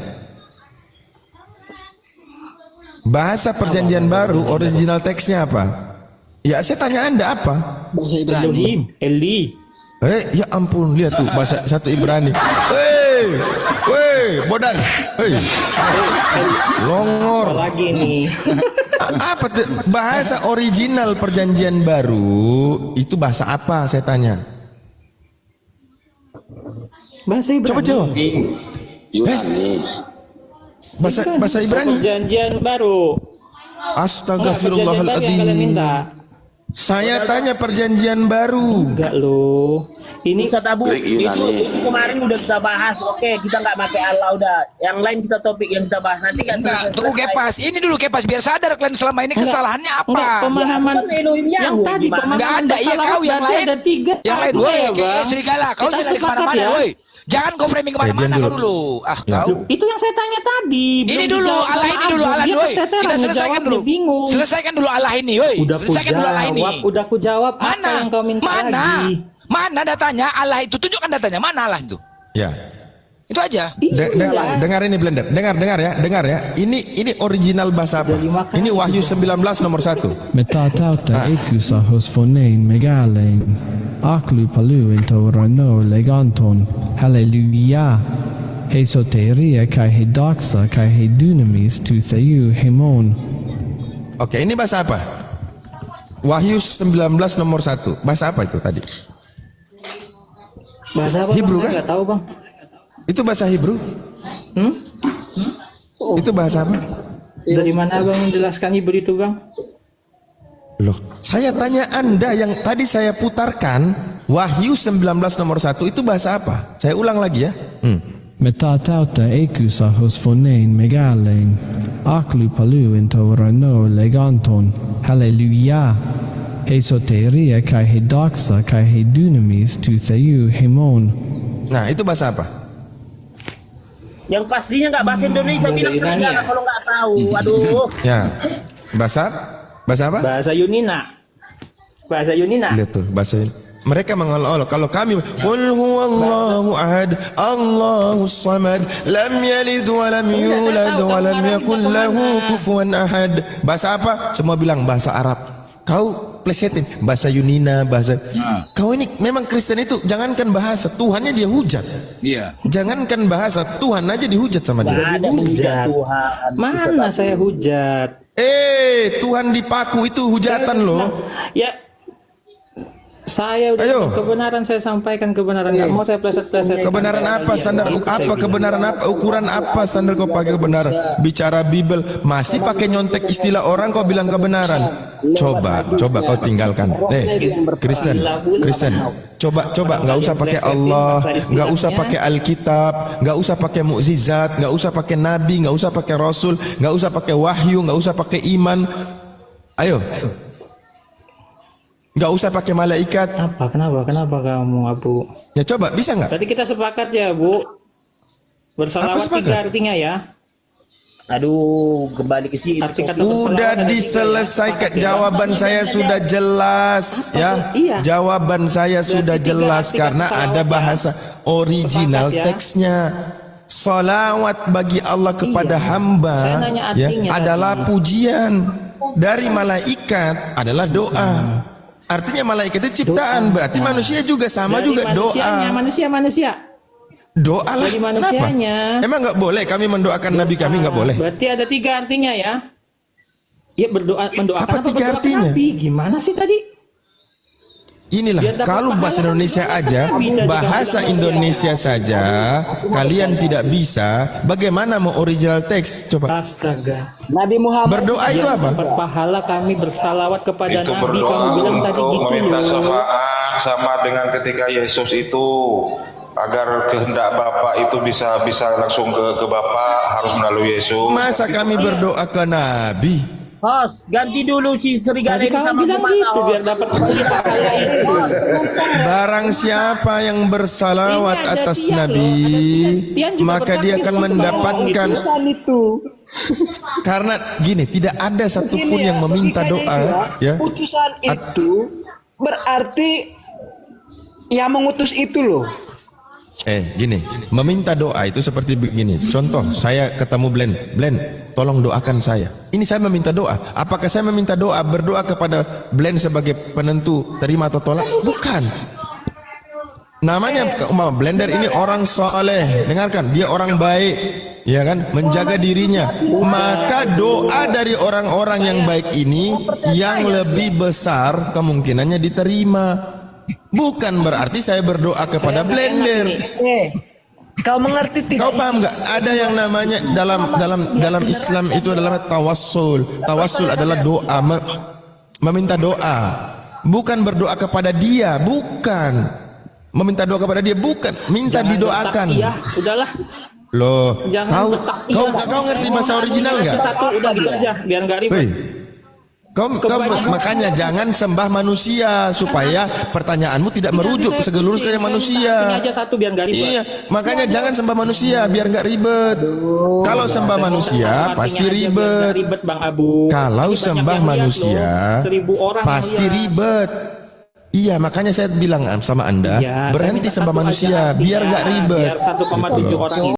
Bahasa perjanjian baru original teksnya apa? Ya saya tanya Anda apa? Bahasa Ibrani. Eli. Ya ampun, lihat tuh bahasa satu Ibrani. Bodan. Longor. Lagi nih. Apa tuh bahasa original perjanjian baru itu bahasa apa saya tanya? Bahasa Ibrani. Coba jawab. Yunani. Bahasa Ibrani. Perjanjian baru. Astagfirullahaladzim. Saya tanya perjanjian baru. Enggak loh. Ini kata Bu, itu kemarin udah kita bahas. Oke, kita nggak pakai Allah udah. Yang lain kita topik yang kita bahas nanti kan. Tunggu Kepas, ini dulu Kepas biar sadar kalian selama ini kesalahannya apa? Enggak, pemahaman yang tadi pemahaman enggak ada. Iya kau yang lain. Ada 3. Yang lain, woi, serigala. Kau jangan kemana-mana, woi. Jangan kau framing kemana-mana kau dulu. Kau. Itu yang saya tanya tadi. Ini dulu Allah ini dulu Allah woi. Kita selesaikan dulu. Selesaikan dulu Allah ini, woi. Selesaikan dulu Allah ini. Udah ku jawab apa yang kau minta lagi. Mana datanya Allah itu? Tunjukkan datanya. Mana Allah itu? Ya. Itu aja. Dengar ini Blender. Dengar ya. Ini original bahasa apa? Ini Wahyu 19 nomor 1. Metatauta ekusa hos fonein megalein. Aklu palu intorano leganton. Hallelujah. Hesoteria kai hedaksa kai hedunamis tu sayu hemon. Oke, ini bahasa apa? Wahyu 19 nomor 1. Bahasa apa itu tadi? Bahasa apa? Hebrew kan? Enggak tahu, Bang. Itu bahasa Hebrew? Itu bahasa apa? Dari mana Bang menjelaskan Hebrew itu, Bang? Loh, saya tanya Anda yang tadi saya putarkan Wahyu 19 nomor 1 itu bahasa apa? Saya ulang lagi ya. Metatauta ekusa hos fonein megalein. Aklu palu into rano leganton. Halleluja. Esoteria kai hedoxa kai hedunamis tu theyu hemon. Nah, itu bahasa apa? Yang pastinya nggak bahasa Indonesia, bahasa bilang Yunani saja ya? kalau nggak tahu. Aduh. Ya. Bahasa apa? Bahasa Yunina. Bahasa Yunina. Lihat tuh bahasa mereka mengolok-olok. Kalau kami qul huwallahu ahad, Allahus samad, lam yalid wa lam yulad wa lam yakul lahu kufuwan ahad. Bahasa apa? Semua bilang bahasa Arab. Kau plesetin bahasa Yunina, bahasa. Kau ini memang Kristen itu jangankan bahasa, Tuhannya dia hujat. Iya. Jangankan bahasa, Tuhan aja dihujat sama dia. Nggak ada hujat Tuhan. Mana saya hujat? Tuhan dipaku itu hujatan loh. Ya, saya udah Ayo. kebenaran, saya sampaikan kebenaran. Nggak mau saya pleset-pleset. Kebenaran apa, standar apa, kebenaran apa, ukuran apa, standar kau pakai kebenaran? Bicara Bible masih pakai nyontek istilah orang, kau bilang kebenaran. Coba kau tinggalkan. Kristen, coba nggak usah pakai Allah, nggak usah pakai Alkitab, nggak usah pakai mukjizat, nggak usah pakai nabi, nggak usah pakai rasul, nggak usah pakai wahyu, nggak usah pakai iman. Ayo. Nggak usah pakai malaikat. Kenapa kamu, Abu? Ya coba, bisa nggak? Tadi kita sepakat ya, Bu. Bersalawat sepakat? 3 artinya ya. Aduh, kembali ke situ. Arti kata Udah diselesaikan, jawaban saya sudah jelas ya. Iya. Jawaban saya sudah tiga jelas arti karena kata ada salawat, bahasa original Sepakat ya. teksnya. Salawat bagi Allah kepada hamba Saya nanya ya, artinya adalah tadi. pujian dari malaikat adalah doa. Artinya malaikat itu ciptaan, berarti manusia juga sama Dari juga doa. manusia. Doa lah. Dari Kenapa? manusianya. Emang nggak boleh kami mendoakan Nabi kami nggak boleh? Berarti ada 3 artinya ya. Ya mendoakan Apa 3 mendoakan artinya? Nabi? Gimana sih tadi? Inilah, Biar dapat kalau pahala bahasa kan Indonesia bisa aja, bisa bahasa dikatakan Indonesia saja, kalian tidak bisa, bagaimana mau original teks? Coba. Astaga. Nabi Muhammad Berdoa itu apa? Dapat pahala kami bersalawat kepada Itu Nabi. berdoa Kamu bilang tadi untuk gitu meminta loh. syafaat sama dengan ketika Yesus itu agar kehendak Bapa itu bisa langsung ke Bapa harus melalui Yesus. Masa kami berdoa ke Nabi? Hos, ganti dulu si serigala Tadi ini kamu sama bilang gimana, gitu Hos? biar dapat pahala itu. Barang siapa yang bersalawat Ini ada atas tiang loh, Nabi, ada tiang juga maka dia bersaksi akan untuk mendapatkan. utusan itu. Karena gini, tidak ada satupun Gini ya, yang meminta logikanya doa, itu ya. Utusan itu berarti yang mengutus itu loh. Gini, meminta doa itu seperti begini. Contoh, saya ketemu Blend, tolong doakan saya. Ini saya meminta doa. Apakah saya meminta doa, berdoa kepada Blend sebagai penentu terima atau tolak? Bukan. Namanya Blender ini orang soleh. Dengarkan, dia orang baik, ya kan, menjaga dirinya. Maka doa dari orang-orang yang baik ini yang lebih besar kemungkinannya diterima. Bukan berarti saya berdoa kepada Blender. Kau mengerti tidak? Kau paham nggak? Ada yang namanya dalam Islam itu adalah tawassul. Tawassul adalah doa, meminta doa. Bukan berdoa kepada dia, bukan. Meminta doa kepada dia, bukan. Minta didoakan. Iya, udahlah. Loh, Jangan kau ngerti bahasa original nggak? Satu udah gitu aja, biar nggak ribet. Hei, kau makanya jangan sembah manusia supaya pertanyaanmu tidak merujuk segelurus kayak manusia. Ini aja satu biar nggak ribet. Iya, makanya jangan sembah manusia biar nggak ribet. Kalau sembah manusia pasti ribet. Ribet Bang Abu. Kalau Ini banyak sembah yang lihat manusia loh. 1000 orang yang pasti lihat. ribet. Iya, makanya saya bilang sama Anda, Iya, berhenti saya minta sembah satu manusia aja biar artinya, nggak ribet. Biar 1,7 orang